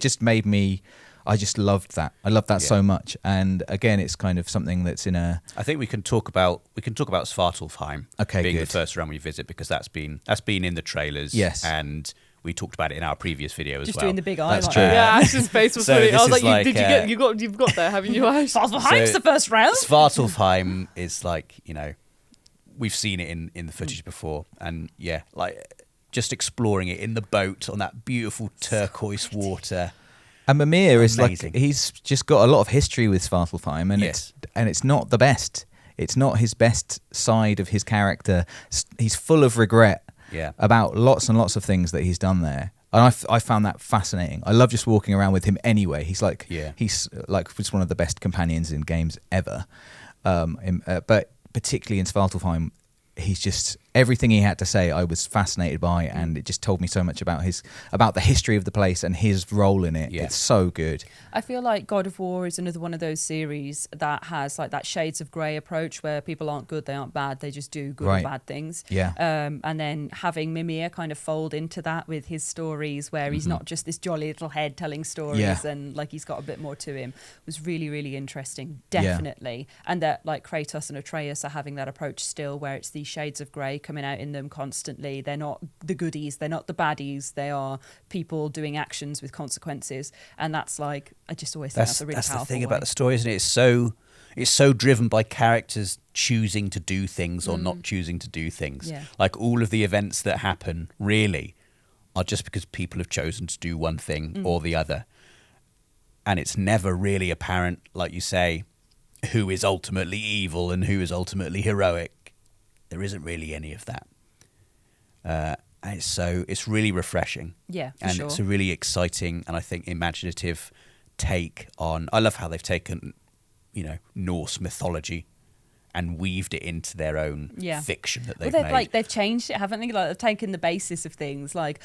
just made me. I just loved that. I loved that so much. And again, it's kind of something that's in a. I think we can talk about Svartalfheim being the first realm we visit, because that's been in the trailers. Yes. And we talked about it in our previous video as well. Just doing the big eye. That's true. Yeah, Ash's face was So funny. I was this like, is you've got there, haven't you, Ash? Svartalfheim's the first round. Svartalfheim is like, you know, we've seen it in the footage before, and like just exploring it in the boat on that beautiful turquoise water. And Mimir is Amazing. like, he's just got a lot of history with Svartalfheim, and it's not the best. It's not his best side of his character. He's full of regret about lots and lots of things that he's done there. And I found that fascinating. I love just walking around with him anyway. He's like just one of the best companions in games ever. But particularly in Svartalfheim, he's just, everything he had to say I was fascinated by, and it just told me so much about the history of the place and his role in it. It's so good. I feel like God of War is another one of those series that has like that shades of grey approach where people aren't good, they aren't bad, they just do good or bad things. And then having Mimir kind of fold into that with his stories, where he's not just this jolly little head telling stories and like he's got a bit more to him, was really, really interesting, definitely. And that like Kratos and Atreus are having that approach still, where it's these shades of grey coming out in them constantly. They're not the goodies, they're not the baddies, they are people doing actions with consequences. And that's like, I just always think that's a really powerful That's the thing way. about the story, isn't it? It's so driven by characters choosing to do things or not choosing to do things. Like all of the events that happen really are just because people have chosen to do one thing or the other. And it's never really apparent, like you say, who is ultimately evil and who is ultimately heroic. There isn't really any of that. And it's really refreshing. Yeah, for and sure. it's a really exciting and I think imaginative take on. I love how they've taken, you know, Norse mythology and weaved it into their own fiction that they've made. Like they've changed it, haven't they? Like they've taken the basis of things, like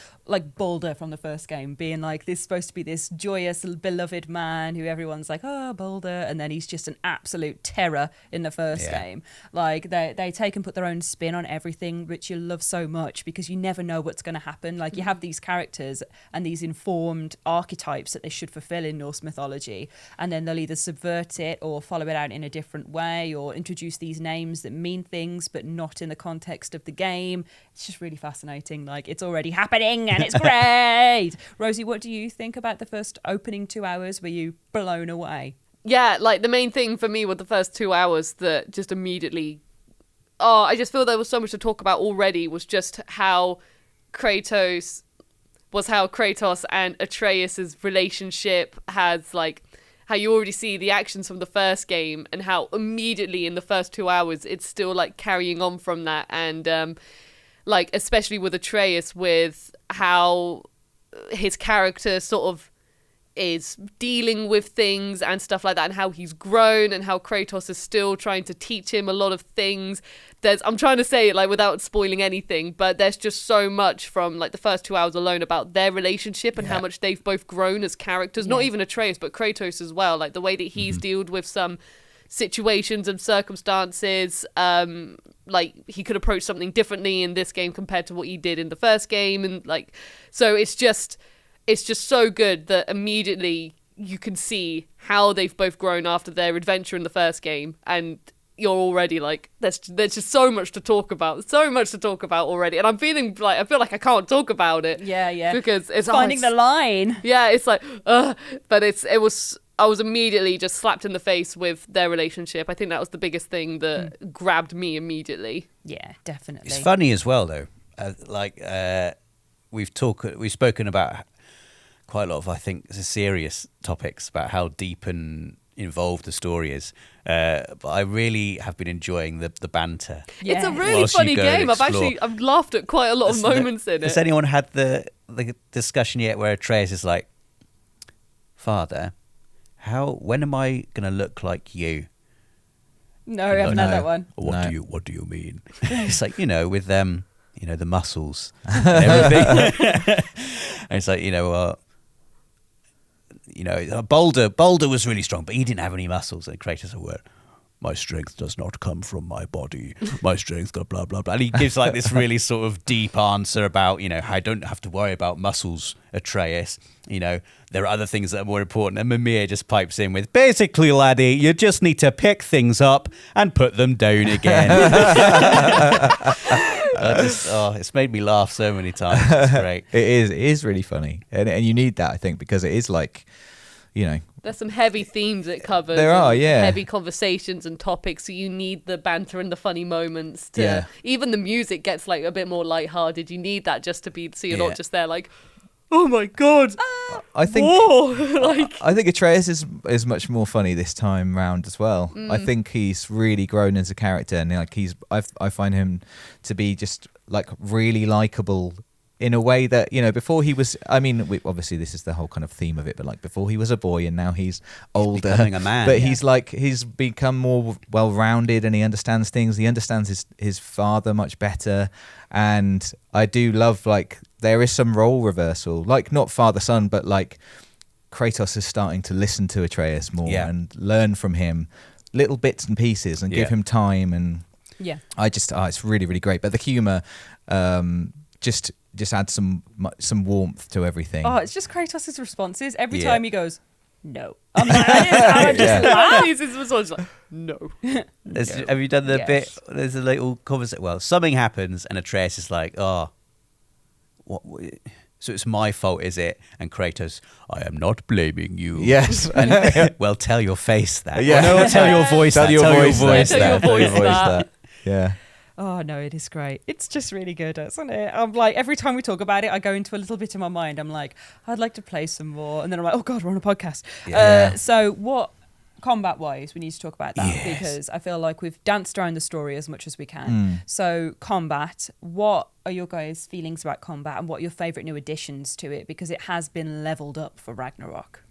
Baldur from the first game being like this, supposed to be this joyous, beloved man who everyone's like, oh, Baldur, and then he's just an absolute terror in the first game. Like they take and put their own spin on everything, which you love so much because you never know what's going to happen. Like you have these characters and these informed archetypes that they should fulfill in Norse mythology, and then they'll either subvert it or follow it out in a different way or introduce use these names that mean things, but not in the context of the game. It's just really fascinating. Like, it's already happening and it's great. Rosie, what do you think about the first opening 2 hours? Were you blown away? Yeah, like the main thing for me with the first 2 hours that just immediately, I just feel there was so much to talk about already, was just how Kratos and Atreus' relationship has, like, how you already see the actions from the first game and how immediately in the first 2 hours it's still like carrying on from that. And like, especially with Atreus, with how his character sort of is dealing with things and stuff like that, and how he's grown and how Kratos is still trying to teach him a lot of things. I'm trying to say it like without spoiling anything, but there's just so much from like the first 2 hours alone about their relationship and how much they've both grown as characters. Not even Atreus, but Kratos as well. Like the way that he's dealt with some situations and circumstances, like he could approach something differently in this game compared to what he did in the first game, and like, so it's just so good that immediately you can see how they've both grown after their adventure in the first game, and you're already like, there's just so much to talk about already, and I feel like I can't talk about it. Yeah. Because it's finding the line. Yeah, it's like, but I was immediately just slapped in the face with their relationship. I think that was the biggest thing that grabbed me immediately. Yeah, definitely. It's funny as well, though. We've spoken about quite a lot of, I think, serious topics about how deep and involved the story is. But I really have been enjoying the banter. Yeah. It's a really funny game. I've laughed at quite a lot of moments in it. Has anyone had the discussion yet where Atreus is like, Father, when am I going to look like you? No, I haven't had that one. What do you mean? It's like, with the muscles and everything. And it's like, Boulder was really strong, but he didn't have any muscles. And Kratos went, my strength does not come from my body. My strength got blah, blah, blah. And he gives like this really sort of deep answer about, I don't have to worry about muscles, Atreus. There are other things that are more important. And Mimir just pipes in with, basically, laddie, you just need to pick things up and put them down again. It's made me laugh so many times. It's great. It is really funny. And you need that, I think, because it is like, there's some heavy themes it covers. There are, yeah. Heavy conversations and topics, so you need the banter and the funny moments to even the music gets like a bit more lighthearted. You need that just to be, so you're not just there like, oh my god. I think I think Atreus is much more funny this time round as well. I think he's really grown as a character, and like I find him to be just like really likable in a way that, before he was, obviously this is the whole kind of theme of it, but like before he was a boy and now he's older. He's becoming a man. But he's become more well-rounded, and he understands things. He understands his father much better. And I do love, like, there is some role reversal, like not father-son, but like Kratos is starting to listen to Atreus more and learn from him little bits and pieces and give him time. And it's really, really great. But the humor, just adds some warmth to everything. Oh, it's just Kratos' responses. Every time he goes, no. I'm like, I just laugh. His response is like, no. Have you done the bit, there's a little conversation, well, something happens and Atreus is like, what? So it's my fault, is it? And Kratos, I am not blaming you. Yes. And, well, tell your face that. Yeah. No, tell your voice that. Tell your voice that. Yeah. Oh, no, it is great. It's just really good, isn't it? I'm like, every time we talk about it, I go into a little bit in my mind. I'm like, I'd like to play some more. And then I'm like, oh, God, we're on a podcast. Yeah. So what, combat-wise, we need to talk about that because I feel like we've danced around the story as much as we can. So combat, what are your guys' feelings about combat and what are your favourite new additions to it? Because it has been leveled up for Ragnarok.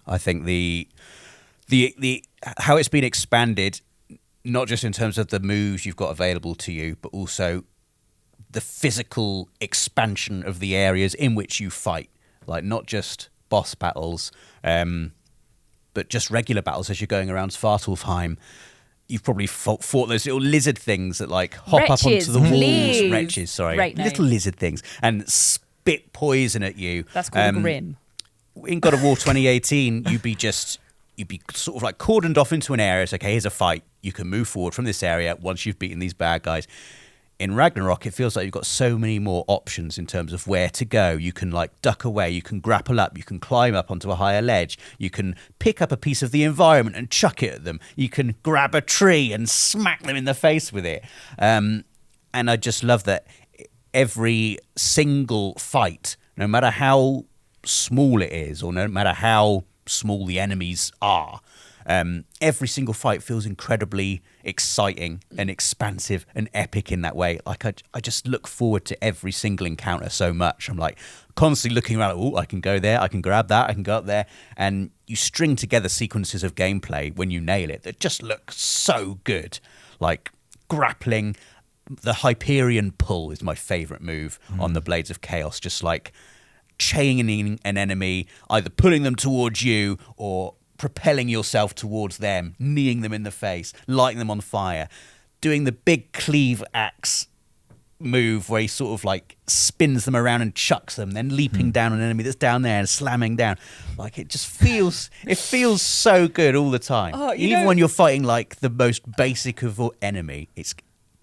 I think the how it's been expanded, not just in terms of the moves you've got available to you, but also the physical expansion of the areas in which you fight. Like, not just boss battles, but just regular battles as you're going around Svartalfheim. You've probably fought those little lizard things that, like, hop up onto the walls. Wretches, sorry. Right, no. Little lizard things. And spit poison at you. That's called a Grim. In God of War 2018, you'd be sort of like cordoned off into an area. It's okay, here's a fight. you can move forward from this area once you've beaten these bad guys. In Ragnarok, it feels like you've got so many more options in terms of where to go. You can like duck away, you can grapple up, you can climb up onto a higher ledge, you can pick up a piece of the environment and chuck it at them, you can grab a tree and smack them in the face with it. And I just love that every single fight, no matter how small it is or no matter how small the enemies are, every single fight feels incredibly exciting and expansive and epic in that way. Like I just look forward to every single encounter so much. I'm like constantly looking around, oh, I can go there, I can grab that, I can go up there. And you string together sequences of gameplay when you nail it that just look so good. Like grappling, the Hyperion pull is my favorite move on the Blades of Chaos. Just like chaining an enemy, either pulling them towards you or propelling yourself towards them, kneeing them in the face, lighting them on fire, doing the big cleave axe move where he sort of like spins them around and chucks them, then leaping down on an enemy that's down there and slamming down. Like it just feels, it feels so good all the time. Even when you're fighting like the most basic of enemy, it's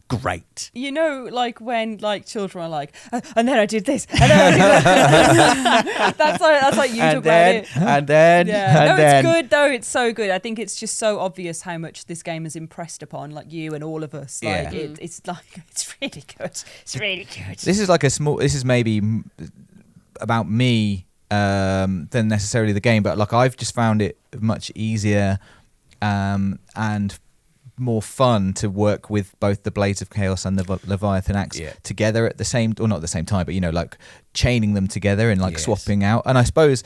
great. You know, like when like children are like, and then I did this, and then I did that. that's like you talk about it. And then, it's good though. It's so good. I think it's just so obvious how much this game has impressed upon like you and all of us. Like it's like it's really good. It's really good. This is like a small. This is maybe about me than necessarily the game, but like I've just found it much easier and more fun to work with both the Blades of Chaos and the Leviathan Axe together at the same, or not at the same time, but you know, like chaining them together and like swapping out. And I suppose,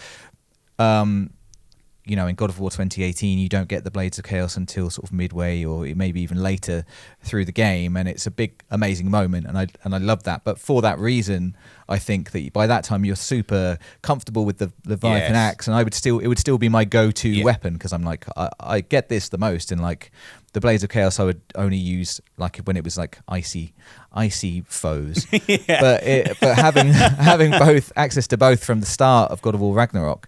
you know, in God of War 2018, you don't get the Blades of Chaos until sort of midway or maybe even later through the game, and it's a big, amazing moment, and I love that. But for that reason, I think that by that time you're super comfortable with the Leviathan Axe, and it would still be my go-to weapon, because I'm like, I get this the most, and like the Blades of Chaos I would only use like when it was like icy foes. But having both access to both from the start of God of War Ragnarok.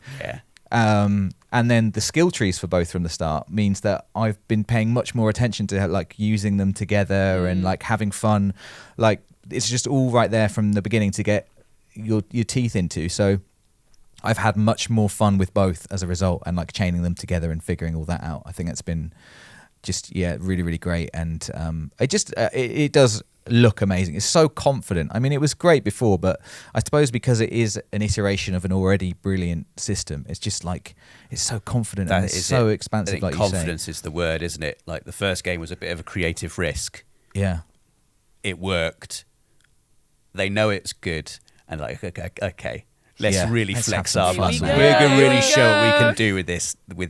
And then the skill trees for both from the start means that I've been paying much more attention to like using them together and like having fun. Like it's just all right there from the beginning to get your teeth into. So I've had much more fun with both as a result, and like chaining them together and figuring all that out. I think that's been just really, really great. And it does look amazing. It's so confident. I mean, it was great before, but I suppose because it is an iteration of an already brilliant system, it's just like it's so confident and it's so expansive. Like confidence is the word, isn't it? Like the first game was a bit of a creative risk. Yeah, it worked. They know it's good, and like okay. Let's really flex our muscle. We're going to really show what we can do with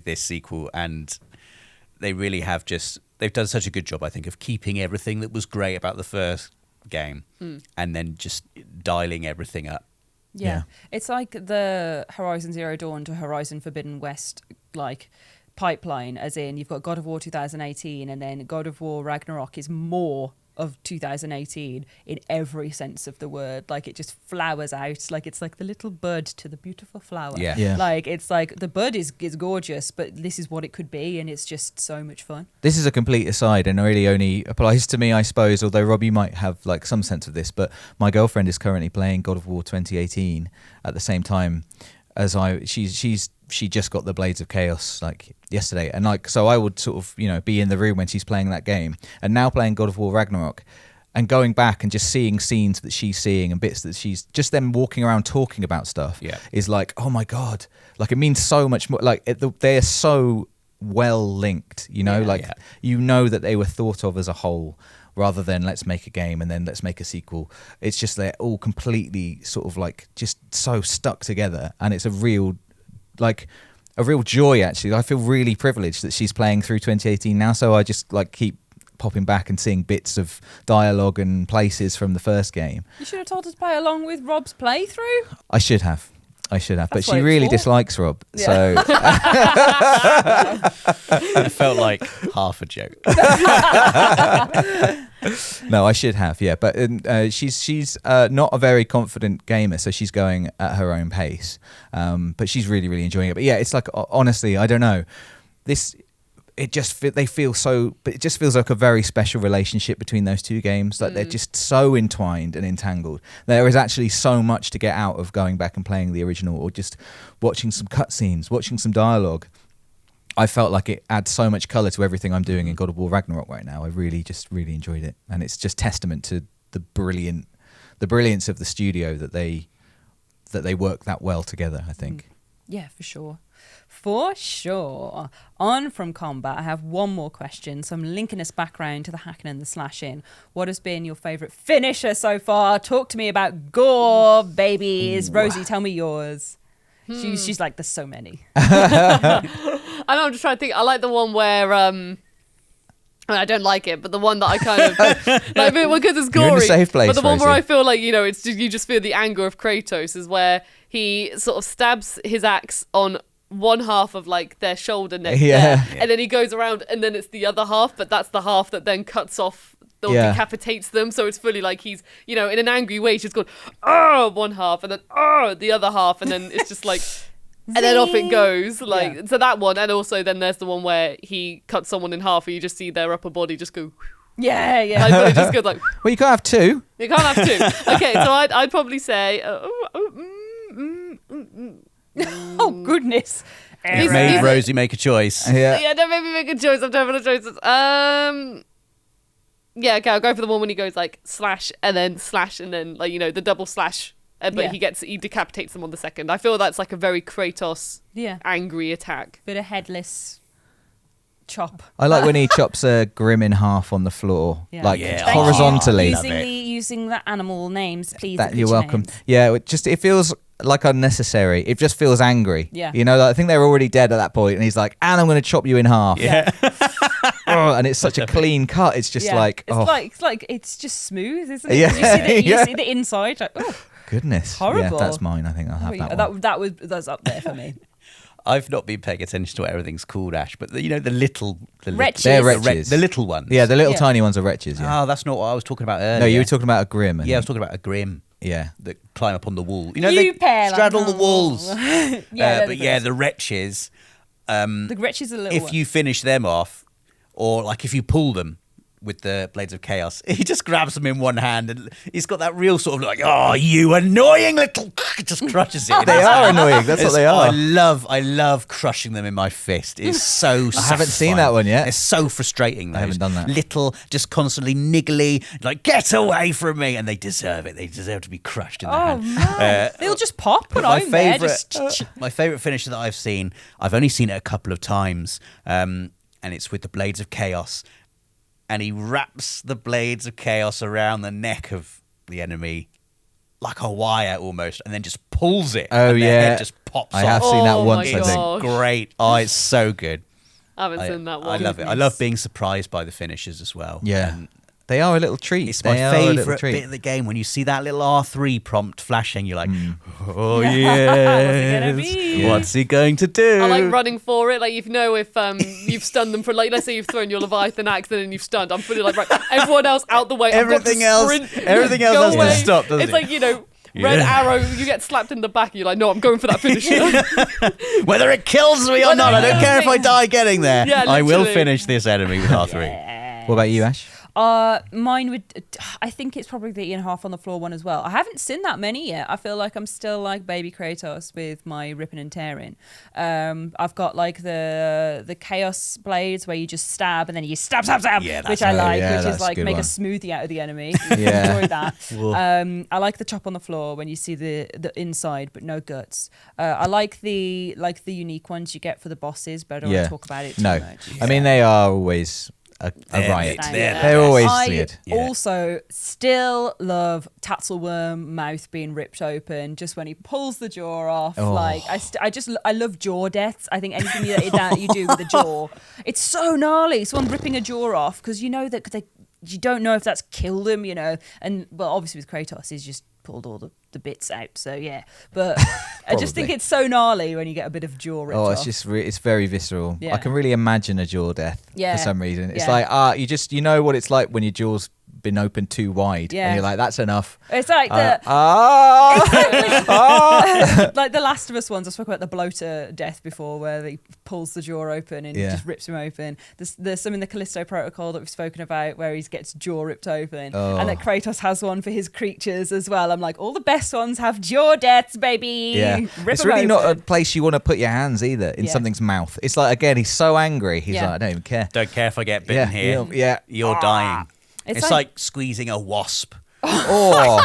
this sequel, and they really have they've done such a good job, I think, of keeping everything that was great about the first game and then just dialing everything up. Yeah. It's like the Horizon Zero Dawn to Horizon Forbidden West like pipeline, as in you've got God of War 2018 and then God of War Ragnarok is more of 2018 in every sense of the word. Like it just flowers out, like it's like the little bud to the beautiful flower. Like it's like the bud is gorgeous, but this is what it could be, and it's just so much fun. This is a complete aside and really only applies to me, I suppose, although Rob, you might have like some sense of this, but my girlfriend is currently playing God of War 2018 at the same time as she just got the Blades of Chaos like yesterday, and like so I would sort of, you know, be in the room when she's playing that game, and now playing God of War Ragnarok and going back and just seeing scenes that she's seeing and bits that she's just them walking around talking about stuff is like, oh my god, like it means so much more. Like they're so well linked, you know, you know that they were thought of as a whole rather than let's make a game and then let's make a sequel. It's just they're all completely sort of like just so stuck together, and it's a real joy, actually. I feel really privileged that she's playing through 2018 now, so I just like keep popping back and seeing bits of dialogue and places from the first game. You should have told us to play along with Rob's playthrough. I should have, but she really dislikes Rob, so it felt like half a joke. No, I should have, but she's not a very confident gamer, so she's going at her own pace, but she's really, really enjoying it. But yeah, it's like, honestly, I don't know, this it just feels like a very special relationship between those two games. Like they're just so entwined and entangled. There is actually so much to get out of going back and playing the original, or just watching some cutscenes, watching some dialogue. I felt like it adds so much color to everything I'm doing in God of War Ragnarok right now. I really enjoyed it, and it's just testament to the brilliance of the studio that they work that well together, I think. Yeah, for sure. For sure. On from combat, I have one more question. So I'm linking us back round to the hacking and the slashing. What has been your favourite finisher so far? Talk to me about gore, babies. Rosie, tell me yours. She's like, there's so many. I know, I'm just trying to think. I like the one where I don't like it, but the one that I kind of like, because it's gory. You're in a safe place, but the one Rosie. where I feel like, you know, it's just, you just feel the anger of Kratos, is where he sort of stabs his axe on one half of like their shoulder neck there, and then he goes around and then it's the other half, but that's the half that then cuts off or decapitates them. So it's fully like he's, you know, in an angry way, he's just going, oh, one half, and then the other half, and then it's just like, and then off it goes. Like, so that one, and also then there's the one where he cuts someone in half, and you just see their upper body just go. Yeah. Like, but it just goes like. Well, you can't have two. You can't have two. Okay, so I'd probably say. Oh goodness. You've made Rosie make a choice. Yeah, don't make me make a choice. I'm terrible at choices. Yeah, okay, I'll go for the one when he goes like slash and then like, you know, the double slash, but he decapitates them on the second. I feel that's like a very Kratos angry attack. Bit of headless chop. I like when he chops a Grim in half on the floor, horizontally. Using the animal names, please. You're welcome. Names. Yeah, it feels like unnecessary. It just feels angry. Yeah. You know, I think they're already dead at that point, and he's like, and I'm going to chop you in half. Yeah. And it's such a clean cut. It's just it's just smooth, isn't it? Yeah. You see the inside. Like, goodness. Horrible. Yeah, that's mine. I think I'll have that one. That's up there for me. I've not been paying attention to what everything's called, Ash, but the wretches. They're wretches. The little ones. Yeah, the little tiny ones are wretches. Yeah. Oh, that's not what I was talking about earlier. No, you were talking about a Grim. Yeah, I was talking about a Grim. Yeah. That climb up on the wall. You know, they straddle the walls. The wretches. The wretches are little If you finish them off, or like if you pull them with the Blades of Chaos, he just grabs them in one hand and he's got that real sort of like, oh, you annoying little, just crushes it. They are annoying. That's what they are. I love crushing them in my fist. It's so I haven't seen that one yet. It's so frustrating. I haven't done that. Little, just constantly niggly, like, get away from me. And they deserve it. They deserve to be crushed in the hand. Man. They'll just pop when I'm there. My favourite finisher that I've seen, I've only seen it a couple of times, and it's with the Blades of Chaos. And he wraps the Blades of Chaos around the neck of the enemy like a wire almost, and then just pulls it. Oh, and yeah. their head just pops off. I have seen that once, I think. It's great. Oh, it's so good. I haven't seen that one. I love it. I love being surprised by the finishers as well. Yeah. They are a little treat. It's my favourite bit of the game. When you see that little R3 prompt flashing, you're like, oh, yeah. What's he going to do? I like running for it. Like, if you've stunned them for, like, let's say you've thrown your Leviathan axe and then you've stunned. I'm fully like, right, everyone else out the way. Everything else has to stop, doesn't it? It's like, you know, Red Arrow, you get slapped in the back and you're like, no, I'm going for that finisher. Whether it kills me or not, I don't care if I die getting there. Yeah, I will finish this enemy with R3. Yeah. What about you, Ash? Mine would, I think it's probably the Ian half on the floor one as well. I haven't seen that many yet. I feel like I'm still like baby Kratos with my ripping and tearing. I've got like the Chaos Blades where you just stab and then you stab, which I like, which is like make a smoothie out of the enemy. Enjoy that. I like the chop on the floor when you see the inside but no guts. I like the unique ones you get for the bosses, but I don't want to talk about it too much. I mean, they are always a riot. They're always weird. I also still love Tatzelworm mouth being ripped open just when he pulls the jaw off. Like I love jaw deaths. I think anything that you do with the jaw, it's so gnarly. Someone ripping a jaw off because you know that you don't know if that's killed him, you know. And well, obviously with Kratos, he's just pulled all the bits out. So yeah, but I just think it's so gnarly when you get a bit of jaw ripped off. It's just it's very visceral. Yeah. I can really imagine a jaw death for some reason. It's like you know what it's like when your jaw's been opened too wide, Yeah. and you're like, that's enough. It's like like the Last of Us ones. I spoke about the bloater death before, where he pulls the jaw open and just rips him open. There's some in the Callisto Protocol that we've spoken about where he gets jaw ripped open, and that Kratos has one for his creatures as well. I'm like, all the best ones have jaw deaths, baby. Yeah, it's really not a place you want to put your hands either in something's mouth. It's like, again, he's so angry. He's like, I don't even care. Don't care if I get bitten here. Yeah, You're dying. It's like squeezing a wasp. Oh,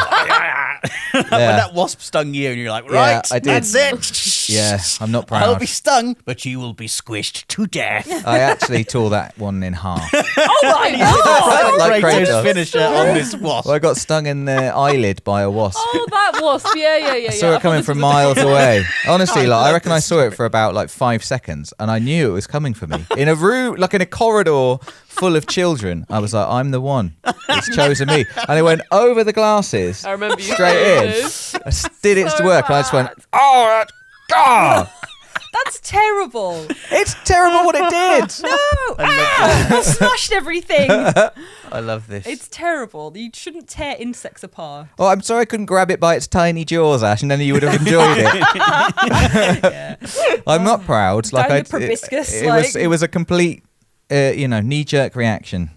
When that wasp stung you and you're like, right, I did. that's it. Yeah, I'm not proud. I'll be stung, but you will be squished to death. I actually tore that one in half. Oh my god! Like Kratos. Finisher on this wasp. Well, I got stung in the eyelid by a wasp. Oh, that wasp. Yeah. I saw it coming from miles away. Honestly, like I reckon I saw it for about like 5 seconds, and I knew it was coming for me in a room, like in a corridor full of children. I was like, I'm the one. It's chosen me, and it went over the glasses. I remember you straight in. saying I did its work, and I just went, bad. God. That's terrible. It's terrible what it did. No! It smashed everything. I love this. It's terrible. You shouldn't tear insects apart. Oh, I'm sorry I couldn't grab it by its tiny jaws, Ash, and then you would have enjoyed it. I'm not proud. Like Down the proboscis, it was a complete, knee-jerk reaction.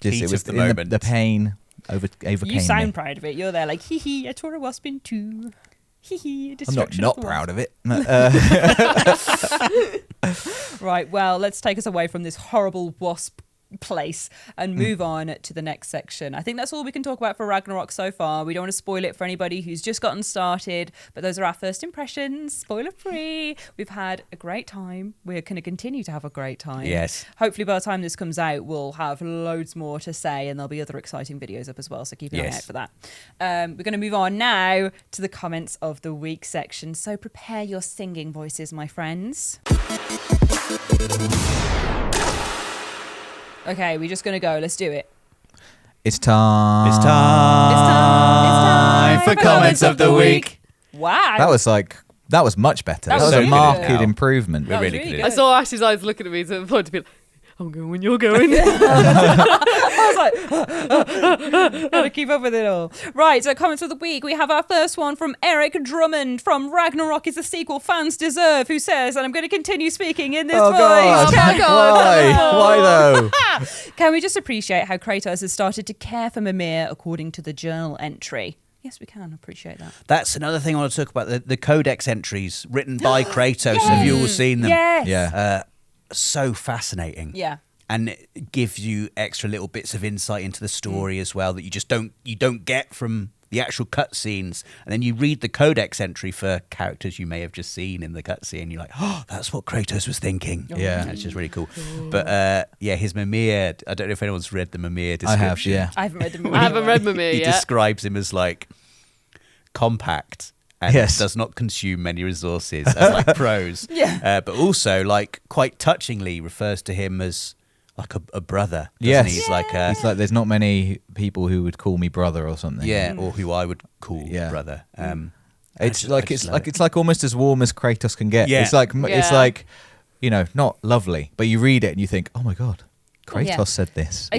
Heat It was of the moment. The pain overcame You sound me. proud of it. You're there like, hee hee, I tore a wasp in two. Hee hee, I'm destruction not of the proud wasp. of it. Right, well, let's take us away from this horrible wasp place and move on to the next section. I think that's all we can talk about for Ragnarok so far. We don't want to spoil it for anybody who's just gotten started, but those are our first impressions, spoiler free. We've had a great time. We're going to continue to have a great time. Yes. Hopefully by the time this comes out, we'll have loads more to say, and there'll be other exciting videos up as well, so keep an eye out for that. We're going to move on now to the comments of the week section, so prepare your singing voices, my friends. Okay, we're just going to go. Let's do it. It's time. It's time for comments of the week. Wow. That was much better. That was was a really marked good. improvement. That was really really good. I saw Ash's eyes looking at me to the point to be like, I'm going when you're going. I was like, gotta keep up with it all. Right, so comments of the week. We have our first one from Eric Drummond from Ragnarok is the sequel fans deserve, who says, and I'm going to continue speaking in this voice. God. Oh my God. Why though? Can we just appreciate how Kratos has started to care for Mimir according to the journal entry? Yes, we can appreciate that. That's another thing I want to talk about, the codex entries written by Kratos. Have you all seen them? Yes. Yeah. So fascinating. Yeah. And it gives you extra little bits of insight into the story as well that you just don't get from the actual cutscenes. And then you read the codex entry for characters you may have just seen in the cutscene. You're like, oh, that's what Kratos was thinking. Yeah. It's just really cool. But his Mimir, I don't know if anyone's read the Mimir description. I have, yeah. I haven't read the movie. I haven't read Mimir He yet. describes him as like compact and does not consume many resources as like pros. Yeah. But also like quite touchingly refers to him as like a brother. Yes. He? He's like It's like there's not many people who would call me brother or something. or who I would call brother. It's like almost as warm as Kratos can get. Yeah. It's like Yeah. not lovely, but you read it and you think, oh my God, Kratos said this.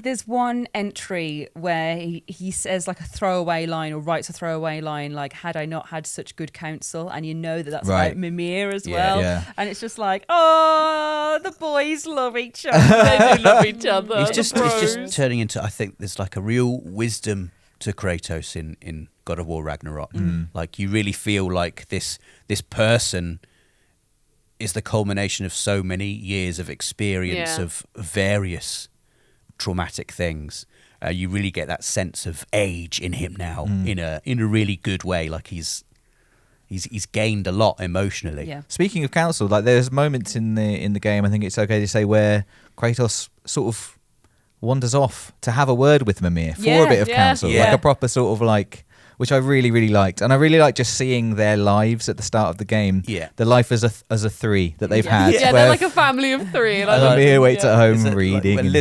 There's one entry where he says like a throwaway line or writes a throwaway line like, had I not had such good counsel, and you know that's Right. about Mimir as Yeah. well. Yeah. And it's just like, oh, the boys love each other. They do love each other. It's the just bros. turning into, I think there's like a real wisdom to Kratos in God of War Ragnarok. Like you really feel like this person is the culmination of so many years of experience of various traumatic things. You really get that sense of age in him now in a really good way. Like he's gained a lot emotionally. Yeah. Speaking of counsel, like there's moments in the game, I think it's okay to say, where Kratos sort of wanders off to have a word with Mimir for a bit of counsel, Yeah. like a proper sort of like which I really, really liked. And I really like just seeing their lives at the start of the game. Yeah. The life as a three that they've had. Yeah, they're like a family of three. And Mimir waits at home It's reading.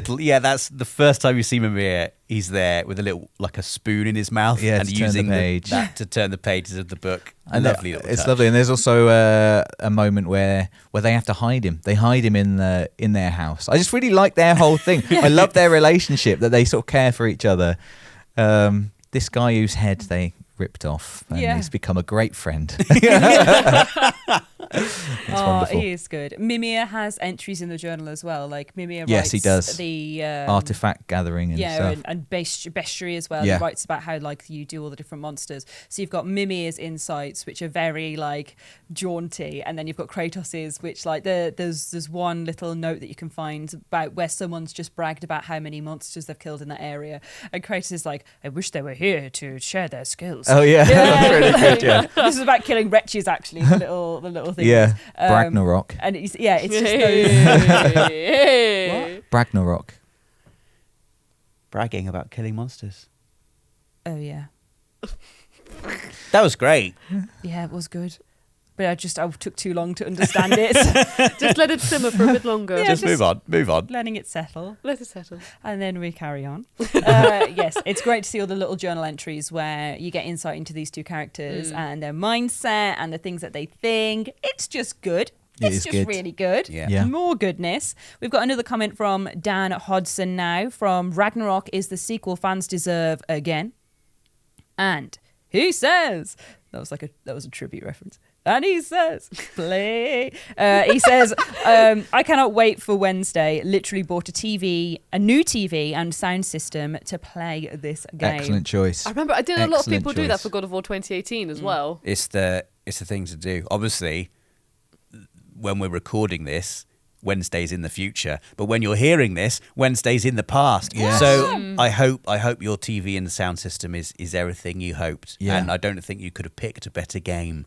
That's the first time you see Mimir. He's there with a spoon in his mouth and using that to turn the pages of the book. And lovely. It's lovely. And there's also a moment where they have to hide him. They hide him in their house. I just really like their whole thing. I love their relationship, that they sort of care for each other. This guy whose head they ripped off, and he's become a great friend. Wonderful. He is good. Mimir has entries in the journal as well. Like Mimir writes he does. The artifact gathering and stuff. and bestiary as well. Yeah. He writes about how like you do all the different monsters. So you've got Mimir's insights, which are very like jaunty, and then you've got Kratos's, which like there's one little note that you can find about where someone's just bragged about how many monsters they've killed in that area, and Kratos is like, I wish they were here to share their skills. Oh yeah, that's really good. Yeah, this is about killing wretches. Actually, the little thing. Yeah, Ragnarok. And it's just those. What? Ragnarok. Bragging about killing monsters. Oh yeah. That was great. Yeah, it was good. But I took too long to understand it. Just let it simmer for a bit longer. Yeah, just move on. Letting it settle. Let it settle. And then we carry on. Yes, it's great to see all the little journal entries where you get insight into these two characters and their mindset and the things that they think. It's just good. It's just really good. Yeah. More goodness. We've got another comment from Dan Hodson now from Ragnarok is the sequel fans deserve again. And he says, that was a tribute reference. And he says, play. He says, I cannot wait for Wednesday. Literally bought a new TV and sound system to play this game. Excellent choice. I remember I did a lot of people do that for God of War 2018 as well. It's the thing to do. Obviously, when we're recording this, Wednesday's in the future, but when you're hearing this, Wednesday's in the past. Yes. So I hope your TV and sound system is everything you hoped. Yeah. And I don't think you could have picked a better game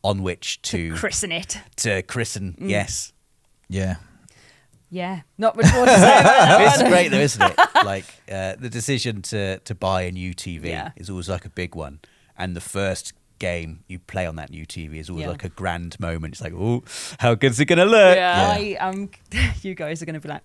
on which to christen it. To christen, yes. Yeah. Yeah. Not much more to say about that. It's great though, isn't it? Like the decision to buy a new TV is always like a big one, and the first game you play on that new TV is always like a grand moment. It's like, oh, how good's it gonna look? Yeah. You guys are gonna be like,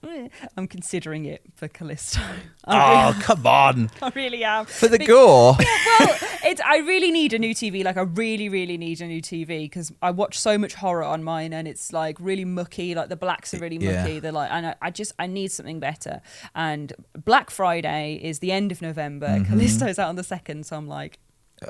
I'm considering it for Callisto. Come on! I really am. For the gore. Well, I really need a new TV. Like I really, really need a new TV because I watch so much horror on mine, and it's like really mucky. Like the blacks are really mucky. Yeah. They're like, and I need something better. And Black Friday is the end of November. Callisto's out on the 2nd, so I'm like.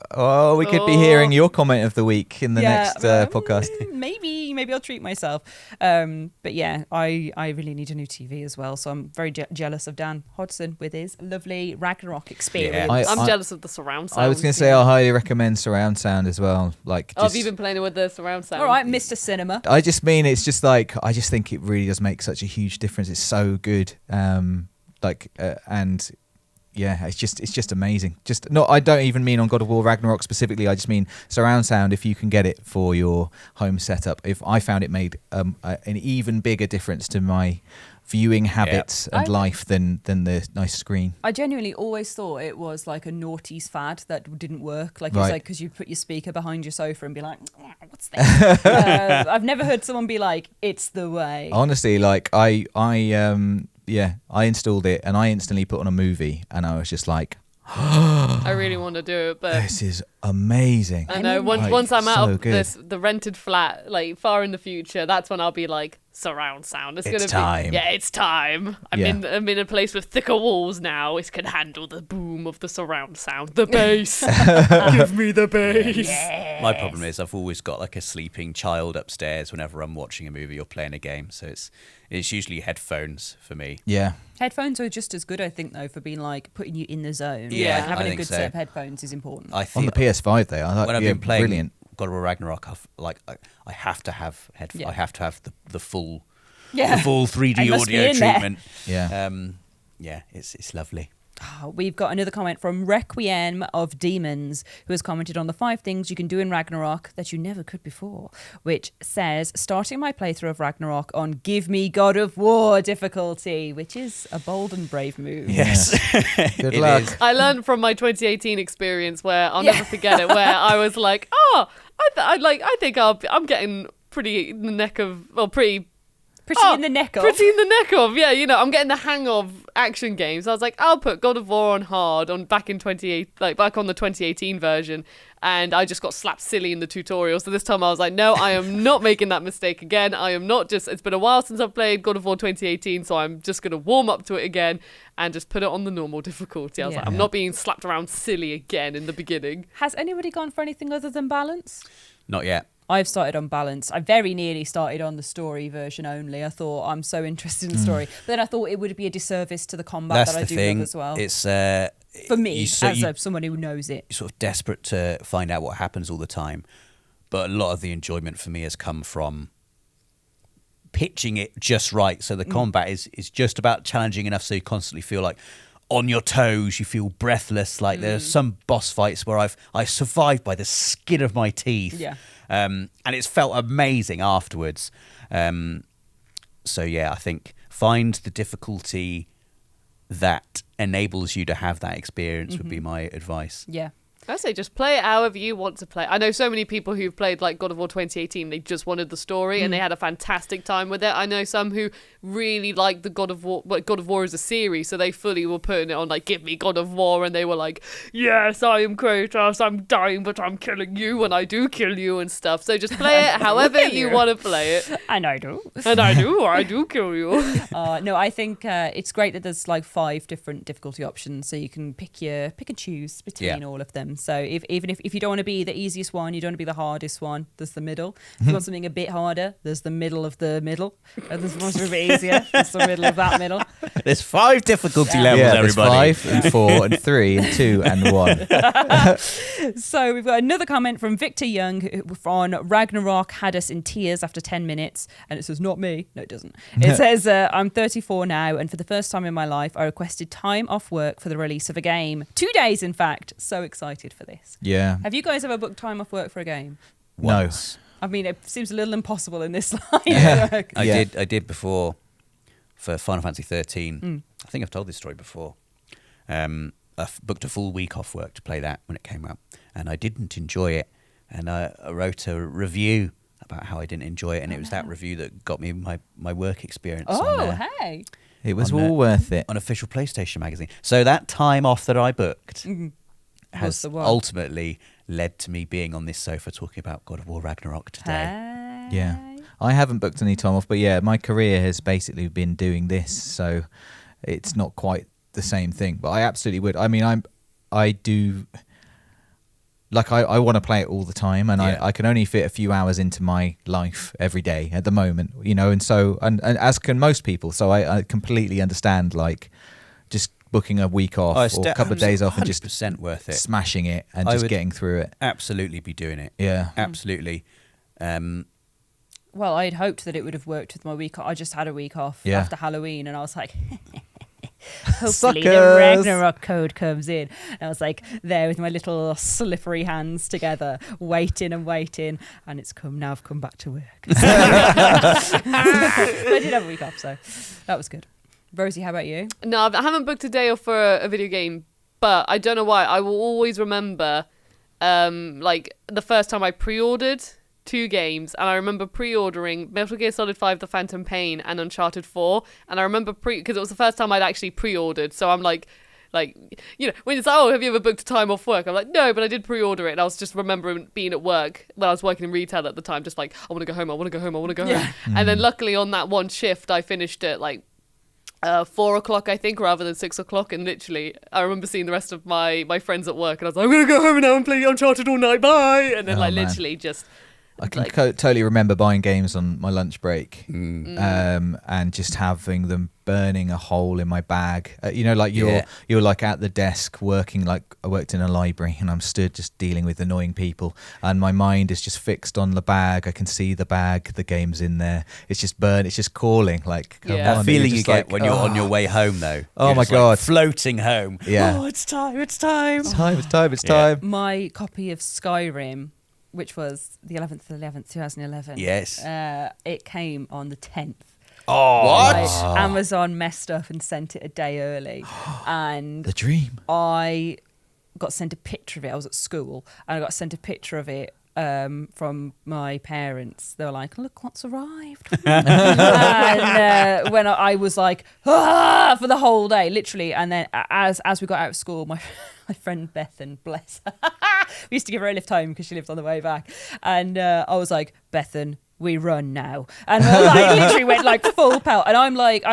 Oh, we could be hearing your comment of the week in the next podcast. Maybe I'll treat myself. But yeah, I really need a new TV as well. So I'm very jealous of Dan Hodson with his lovely Ragnarok experience. Yeah. I'm jealous of the surround sound. I was going to say I highly recommend surround sound as well. Like, have you been playing with the surround sound? All right, Mr. Cinema. I just mean it's just like I just think it really does make such a huge difference. It's so good. And yeah, it's just amazing. I don't even mean on God of War Ragnarok specifically. I just mean surround sound. If you can get it for your home setup, I found it made an even bigger difference to my viewing habits and life than the nice screen. I genuinely always thought it was like a noughties fad that didn't work. Like it's like because you put your speaker behind your sofa and be like, what's this? I've never heard someone be like, it's the way. Honestly, like I installed it and I instantly put on a movie and I was just like, I really want to do it, but this is amazing. I know once I'm out of the rented flat, like far in the future, that's when I'll be like, surround sound. It's time. It's time. I'm in a place with thicker walls now. It can handle the boom of the surround sound. The bass. Give me the bass. Yes. My problem is I've always got like a sleeping child upstairs whenever I'm watching a movie or playing a game. So it's usually headphones for me. Yeah. Headphones are just as good, I think, though, for being like putting you in the zone. Yeah, like, having a good set of headphones is important. I think on the PS5 they are. When I've been playing brilliant. God of War Ragnarok, I have to have headphones. Yeah. I have to have the full 3D audio treatment. Yeah. It's lovely. We've got another comment from Requiem of Demons, who has commented on the 5 things you can do in Ragnarok that you never could before, which says, starting my playthrough of Ragnarok on Give Me God of War difficulty, which is a bold and brave move. Yes. Good luck. I learned from my 2018 experience where I'll never forget it, where I was like, I think I'm getting pretty in the neck of, well, pretty in the neck of, yeah, I'm getting the hang of action games. I was like, I'll put God of War on hard back on the 2018 version, and I just got slapped silly in the tutorial. So this time I was like, no, I am not making that mistake again. I am not it's been a while since I've played God of War 2018, so I'm just going to warm up to it again and just put it on the normal difficulty. I was like, I'm not being slapped around silly again in the beginning. Has anybody gone for anything other than balance? Not yet. I've started on balance. I very nearly started on the story version only. I thought I'm so interested in the story. But then I thought it would be a disservice to the combat that I do love as well. It's for me, someone who knows it. You're sort of desperate to find out what happens all the time. But a lot of the enjoyment for me has come from pitching it just right. So the combat is just about challenging enough so you constantly feel like on your toes, you feel breathless. Like there's some boss fights where I survived by the skin of my teeth. Yeah. And it's felt amazing afterwards. So yeah, I think find the difficulty that enables you to have that experience would be my advice. Yeah. I say just play it however you want to play. I know so many people who've played like God of War 2018, they just wanted the story and they had a fantastic time with it. I know some who really liked the God of War, but God of War is a series, so they fully were putting it on like, give me God of War, and they were like, yes, I am Kratos, I'm dying, but I'm killing you when I do kill you and stuff. So just play it however you want to play it. And I do. And I do kill you. No, I think it's great that there's like 5 different difficulty options, so you can pick and choose between all of them. So even if you don't want to be the easiest one, you don't want to be the hardest one, there's the middle. If you want something a bit harder, there's the middle of the middle. And there's one a bit easier, there's the middle of that middle. There's 5 difficulty levels, everybody. There's 5 and 4 and 3 and 2 and 1. So we've got another comment from Victor Young on Ragnarok had us in tears after 10 minutes. And it says, not me. No, it doesn't. It says, I'm 34 now, and for the first time in my life, I requested time off work for the release of a game. 2 days, in fact. So excited for this. Yeah. Have you guys ever booked time off work for a game? Once. No. I mean, it seems a little impossible in this line. Yeah. I did before for Final Fantasy 13. I think I've told this story before. I booked a full week off work to play that when it came out, and I didn't enjoy it. And I wrote a review about how I didn't enjoy it, and it was that review that got me my work experience. Hey. It was all worth it. On official PlayStation magazine. So that time off that I booked has ultimately led to me being on this sofa talking about God of War Ragnarok today. Hey. Yeah. I haven't booked any time off, but yeah, my career has basically been doing this, so it's not quite the same thing. But I absolutely would. I mean, I do... Like, I want to play it all the time, and I can only fit a few hours into my life every day at the moment, and so, and as can most people, so I completely understand, like, just booking a week off or a couple of days off and just 100% worth it, smashing it and just getting through it. Absolutely be doing it. Yeah. Absolutely. Well, I'd hoped that it would have worked with my week. I just had a week off after Halloween, and I was like... Hopefully the Ragnarok code comes in. And I was like there with my little slippery hands together, waiting, and it's come now. I've come back to work. I did have a week off, so that was good. Rosie, how about you? No, I haven't booked a day off for a video game, but I don't know why. I will always remember, like the first time I pre-ordered 2 games, and I remember pre-ordering Metal Gear Solid 5 The Phantom Pain and Uncharted 4, and I remember because it was the first time I'd actually pre-ordered, so I'm like when it's like, oh, have you ever booked a time off work? I'm like, no, but I did pre-order it, and I was just remembering being at work when I was working in retail at the time, just like, I want to go home, and then luckily on that one shift I finished at like 4 o'clock, I think, rather than 6 o'clock, and literally I remember seeing the rest of my friends at work, and I was like, I'm gonna go home now and play Uncharted all night, bye, and then literally just I can totally remember buying games on my lunch break, and just having them burning a hole in my bag. You're like at the desk working. Like I worked in a library, and I'm stood just dealing with annoying people, and my mind is just fixed on the bag. I can see the bag, the game's in there. It's just burn. It's just calling. Like come on. That feeling you get like, when you're on your way home, though. Oh You're my just, God, like, floating home. Yeah. Oh, it's time. It's time. It's time. My copy of Skyrim, which was the 11th of 11th, 2011. Yes. It came on the 10th. Oh, what? Amazon messed up and sent it a day early. And the dream. I got sent a picture of it. I was at school and I got sent a picture of it from my parents. They were like, look what's arrived. And when I was like, for the whole day, literally. And then as we got out of school, my friend Bethan, bless her, we used to give her a lift home because she lived on the way back. And I was like, Bethan, we run now. And I literally went like full pelt. And I'm like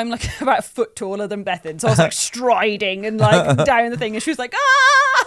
about a foot taller than Bethan. So I was like striding and like down the thing. And she was like,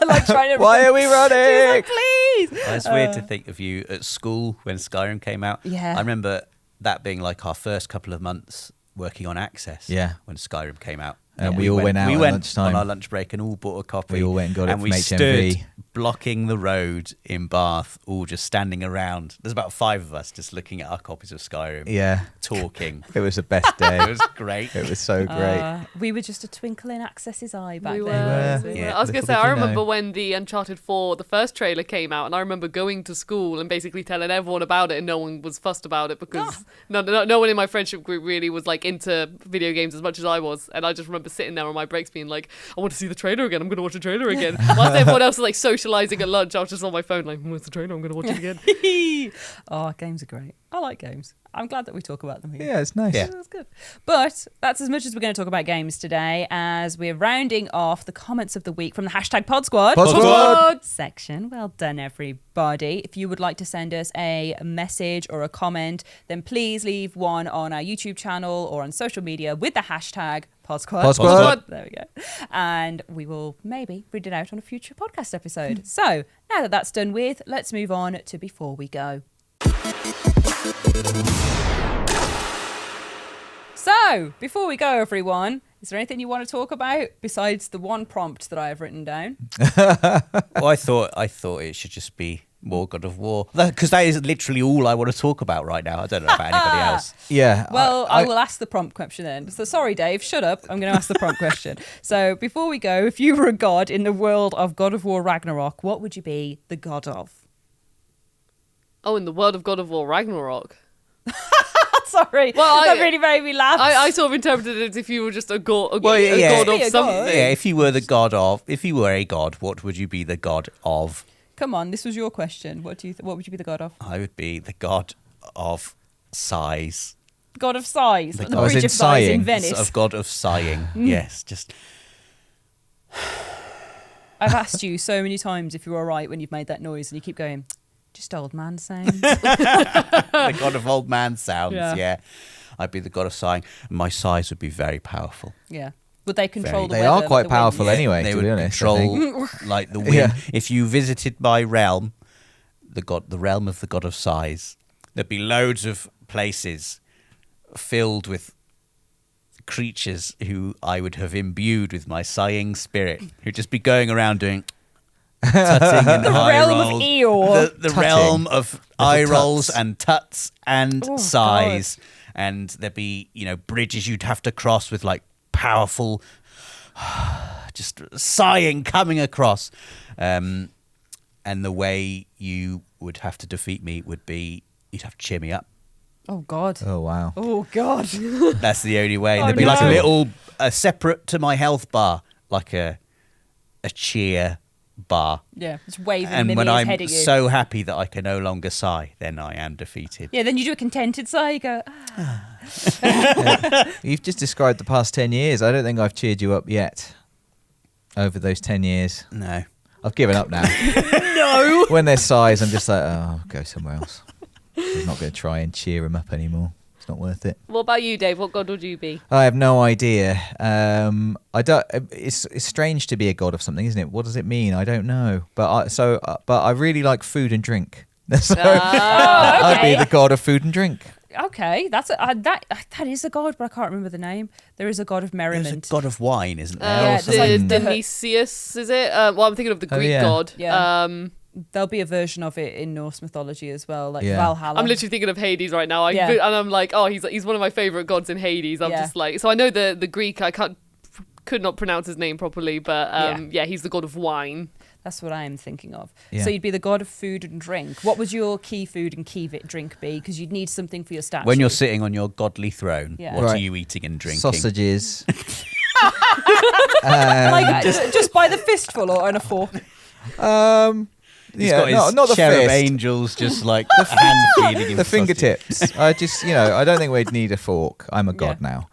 like trying to Why are we running? She was like, please. It's weird to think of you at school when Skyrim came out. Yeah. I remember that being like our first couple of months working on Access. Yeah. When Skyrim came out. And we all went out at lunchtime. On our lunch break and all bought a copy. We all went and got it from we HMV. stood blocking the road in Bath, all just standing around. There's about 5 of us just looking at our copies of Skyrim. Yeah. Talking. It was the best day. It was great. It was so great. We were just a twinkle in Access's eye back We then. were. Yeah. I was going to say, Little I did you remember know. when the Uncharted 4, the first trailer came out, and I remember going to school and basically telling everyone about it, and no one was fussed about it because no one in my friendship group really was like into video games as much as I was. And I just remember sitting there on my breaks being like, I want to see the trailer again. I'm going to watch the trailer again. Whilst everyone else was like socialising at lunch, I was just on my phone like, where's the trailer? I'm going to watch it again. Oh, games are great. I like games. I'm glad that we talk about them here. Yeah, it's nice. Yeah. That's good. But that's as much as we're going to talk about games today, as we're rounding off the comments of the week from the hashtag Pod Squad. Pod Squad section. Well done, everybody. If you would like to send us a message or a comment, then please leave one on our YouTube channel or on social media with the hashtag Pod Squad. Pod Squad. There we go. And we will maybe read it out on a future podcast episode. So now that that's done with, let's move on to Before We Go. So, before we go, everyone, is there anything you want to talk about besides the one prompt that I have written down? Well, I thought it should just be more God of War, because that is literally all I want to talk about right now. I don't know about anybody else. Yeah. Well, I will ask the prompt question then. So, sorry, Dave, shut up. I'm going to ask the prompt question. So, before we go, if you were a god in the world of God of War Ragnarok, what would you be the god of? Oh, in the world of God of War Ragnarok. Sorry, that really made me laugh. I sort of interpreted it as if you were just a god of Yeah, something. Yeah, if you were a god, what would you be the god of? Come on, this was your question. What would you be the god of? I would be the god of sighs. God of sighs. The god Bridge in of Sighs in sighing. Venice. Of god of sighing. Yes, just. I've asked you so many times if you're all right when you've made that noise, and you keep going, just old man sounds. The god of old man sounds. Yeah. I'd be the god of sighing. My sighs would be very powerful. Yeah. Would they control the They weather? are quite the powerful wind? anyway, They to would be honest. I control think. like the wind. Yeah. If you visited my realm, the realm of the god of sighs, there'd be loads of places filled with creatures who I would have imbued with my sighing spirit, who'd just be going around doing tutting and The eye realm of rolls. Eeyore. The Tutting. realm of eye tuts. rolls and tuts and Oh, sighs. And there'd be, bridges you'd have to cross with like powerful just sighing coming across. And the way you would have to defeat me would be you'd have to cheer me up. Oh, God. Oh, wow. Oh, God. That's the only way. Oh, There'd be like no. a little separate to my health bar, like a cheer bar. Yeah, just waving And Mimi's when I'm head at you. so happy that I can no longer sigh, then I am defeated. Yeah, then you do a contented sigh, you go, You've just described the past 10 years. I don't think I've cheered you up yet over those 10 years. No. I've given up now. no. When there's sighs, I'm just like, oh, I'll go somewhere else. I'm not going to try and cheer them up anymore. It's not worth it. What about you, Dave? What god would you be? I have no idea. I don't. It's strange to be a god of something, isn't it? What does it mean? I don't know. But I really like food and drink. So okay. I'd be the god of food and drink. Okay, that is a god, but I can't remember the name. There is a god of merriment. There's a god of wine, isn't there? Yeah, The like Dionysius, is it? Well, I'm thinking of the Greek god. Yeah. There'll be a version of it in Norse mythology as well, like Yeah. Valhalla. I'm literally thinking of Hades right now. And I'm like, oh, he's one of my favorite gods in Hades. I'm just like, so I know the Greek. I could not pronounce his name properly, but he's the god of wine. That's what I am thinking of. Yeah. So you'd be the god of food and drink. What would your key food and key drink be? Because you'd need something for your statue. When you're sitting on your godly throne, Yeah. what Right. are you eating and drinking? Sausages. like, just by the fistful or on a fork. He's got his not the cherub fist. angels just like hand feeding him The sausage. fingertips. I just, I don't think we'd need a fork. I'm a god now.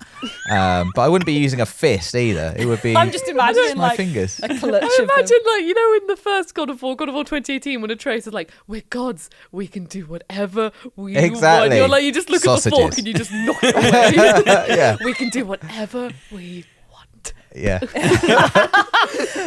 But I wouldn't be using a fist either. It would be I'm just imagining my like fingers. a clutch I of them. imagine, like, in the first God of War 2018, when Atreus is like, we're gods, we can do whatever we Exactly. want. You're like, you just look at the fork Sausages. and you just knock it away. Yeah. We can do whatever we want. Yeah.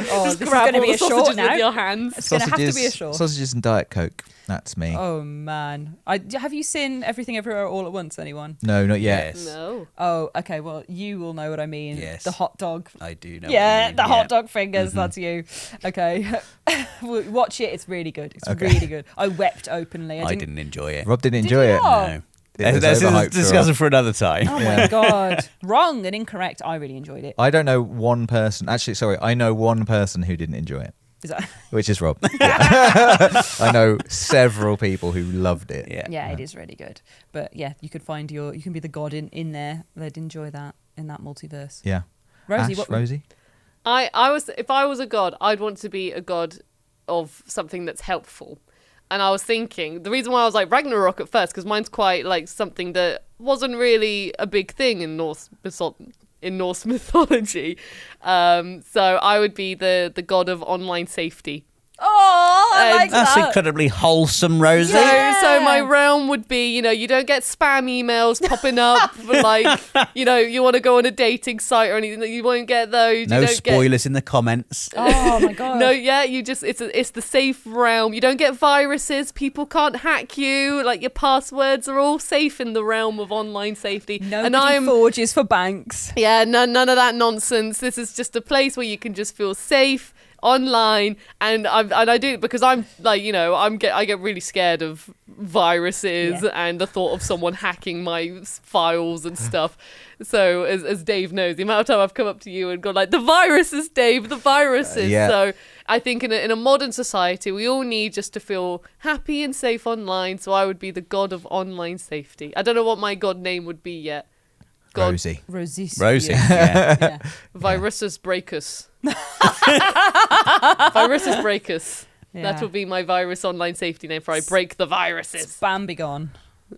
Oh, Just this is grab going to all be the a short sausages now. with your hands. It's going to have to be a short. Sausages and Diet Coke. That's me. Oh man, have you seen Everything Everywhere All at Once? Anyone? No, not yet. Yes. No. Oh, okay. Well, you will know what I mean. Yes. The hot dog. I do know. Yeah, what you the mean. hot dog fingers. That's you. Okay, watch it. It's really good. It's really good. I wept openly. I didn't enjoy it. Rob didn't Did enjoy you it. not? No. It was This overhyped is for discussion Rob. for another time. Oh my god, wrong and incorrect. I really enjoyed it. I don't know one person. Actually, sorry, I know one person who didn't enjoy it, Is that? which is Rob. Yeah. I know several people who loved it. Yeah. Yeah, it is really good. But yeah, you could find you can be the god in there. They'd enjoy that in that multiverse. Yeah. Rosie, Ash, what? Rosie? If I was a god, I'd want to be a god of something that's helpful. And I was thinking, the reason why I was like Ragnarok at first, because mine's quite like something that wasn't really a big thing in Norse mythology. So I would be the god of online safety. Oh, I like That's that. incredibly wholesome, Rosie. So my realm would be, you don't get spam emails popping up, like, you want to go on a dating site or anything, you won't get those. No you don't spoilers in the comments. Oh my god. No, yeah, it's the safe realm. You don't get viruses. People can't hack you. Like, your passwords are all safe in the realm of online safety. Nobody forges for banks. Yeah, none of that nonsense. This is just a place where you can just feel safe online, and I do it because I'm like, I get really scared of viruses and the thought of someone hacking my files and stuff. So as Dave knows, the amount of time I've come up to you and gone like, the viruses, Dave, the viruses. Yeah. So I think in a modern society, we all need just to feel happy and safe online. So I would be the god of online safety. I don't know what my god name would be yet. God. Rosie. Rosie. Yeah. Virusus Breakus. Virusus Breakus. That will be my virus online safety name for I break the viruses. Spam be gone.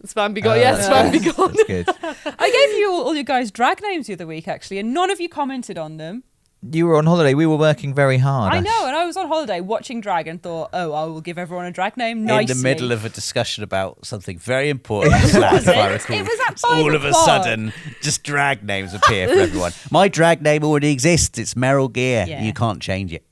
Spam be gone. Yes, Spam be gone. That's good. I gave you all your guys' drag names the other week, actually, and none of you commented on them. You were on holiday. We were working very hard. I Ash. know, and I was on holiday watching drag and thought, I will give everyone a drag name nicely. In the middle of a discussion about something very important, if I recall. It was at 5 all of a o'clock. sudden, just drag names appear for everyone. My drag name already exists. It's Meryl Gear. Yeah. You can't change it.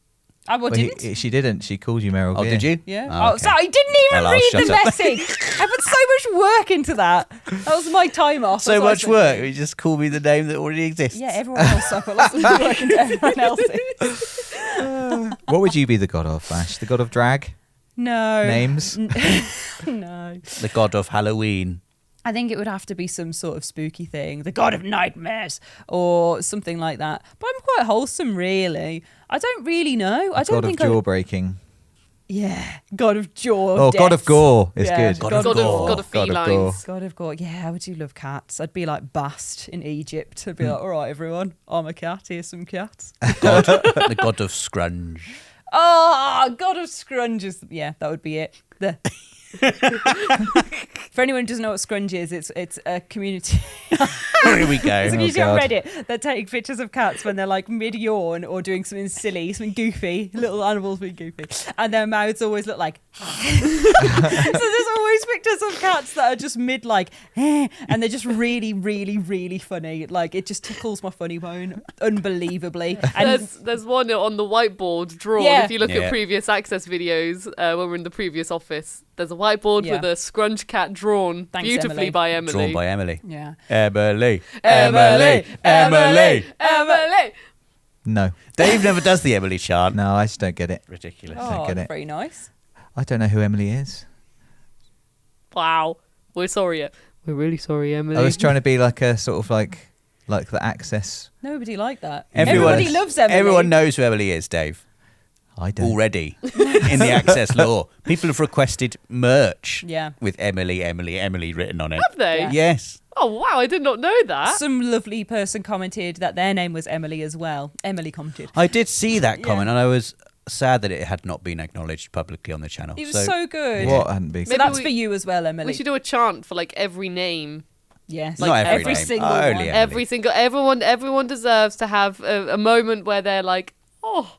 I Well, didn't. she didn't. She called you Meryl. Oh, Gear. did you? Yeah. Oh, okay. So I didn't even Well, I'll read shut the up. message. I put so much work into that. That was my time off. So That's what I much said. work. You just call me the name that already exists. Yeah, everyone else. I put lots of work into everyone else's. What would you be the god of, Ash? The god of drag? No. Names? No. The god of Halloween. I think it would have to be some sort of spooky thing, the god of nightmares, or something like that. But I'm quite wholesome, really. I don't really know. I don't God of think jaw breaking. Yeah, god of jaw. Oh, god of death. gore is Yeah, good. God of gore. God of God of gore. felines. God of gore. Yeah, I do love cats. I'd be like Bast in Egypt. I'd be like, all right, everyone, I'm a cat. Here's some cats. The god of Scrunge. Oh, God of Scrunge is, yeah, that would be it. For anyone who doesn't know what Scrunge is, it's a community. Here we go. It's a community God. on Reddit that take pictures of cats when they're like mid-yawn or doing something silly, something goofy, little animals being goofy, and their mouths always look like. So there's always pictures of cats that are just mid like, and they're just really, really, really funny. Like it just tickles my funny bone unbelievably. And There's one on the whiteboard drawn. Yeah. If you look Yeah. at previous access videos, when we're in the previous office, there's a whiteboard with a scrunch cat drawn beautifully Emily. by Emily. Drawn by Emily. Yeah. Emily. No. Dave never does the Emily chant. No, I just don't get it. Ridiculous. Oh, get it. very nice. I don't know who Emily is. Wow. We're sorry. We're really sorry, Emily. I was trying to be like a sort of like the Access. Nobody liked that. Everyone- Everybody loves Emily. Everyone knows who Emily is, Dave. I don't. Already in the Access lore. People have requested merch Yeah. with Emily written on it. Have they? Yeah. Yes. Oh, wow. I did not know that. Some lovely person commented that their name was Emily as well. Emily commented. I did see that Yeah. comment and I was sad that it had not been acknowledged publicly on the channel. It was so good. What hadn't been? So Maybe that's we- for you as well, Emily. We should do a chant for like every name. Yes. Not like, every, every name. single Only one. Emily. Everyone deserves to have a moment where they're like, oh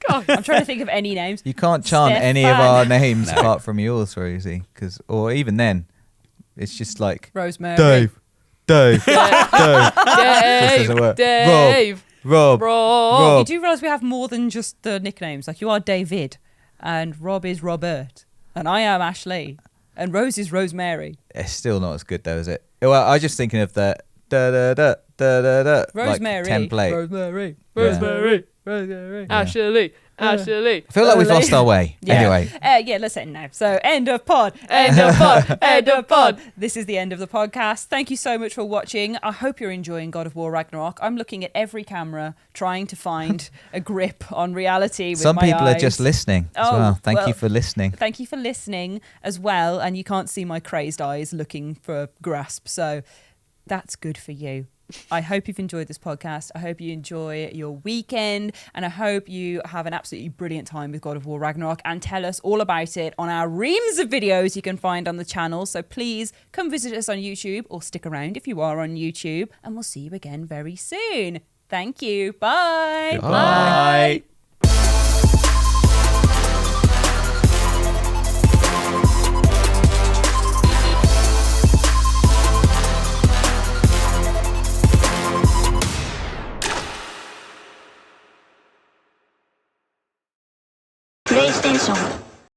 God. I'm trying to think of any names. You can't chant any of Stefan. our names apart from yours, Rosie, or even then, it's just like Rosemary. Dave. Just doesn't work. Dave. Rob. You do realise we have more than just the nicknames. Like you are David, and Rob is Robert, and I am Ashley, and Rose is Rosemary. It's still not as good though, is it? Well, I was just thinking of the Rosemary. like template. Rosemary. Ashley. I feel like we've lost our way. Yeah. Anyway, yeah, let's end now. So, end of pod. End of pod. This is the end of the podcast. Thank you so much for watching. I hope you're enjoying God of War Ragnarok. I'm looking at every camera, trying to find a grip on reality with some my people eyes. are just listening as Oh, well. Thank well, you for listening. Thank you for listening as well. And you can't see my crazed eyes looking for grasp. So that's good for you. I hope you've enjoyed this podcast. I hope you enjoy your weekend. And I hope you have an absolutely brilliant time with God of War Ragnarok and tell us all about it on our reams of videos you can find on the channel. So please come visit us on YouTube or stick around if you are on YouTube. And we'll see you again very soon. Thank you. Bye. Bye. PlayStation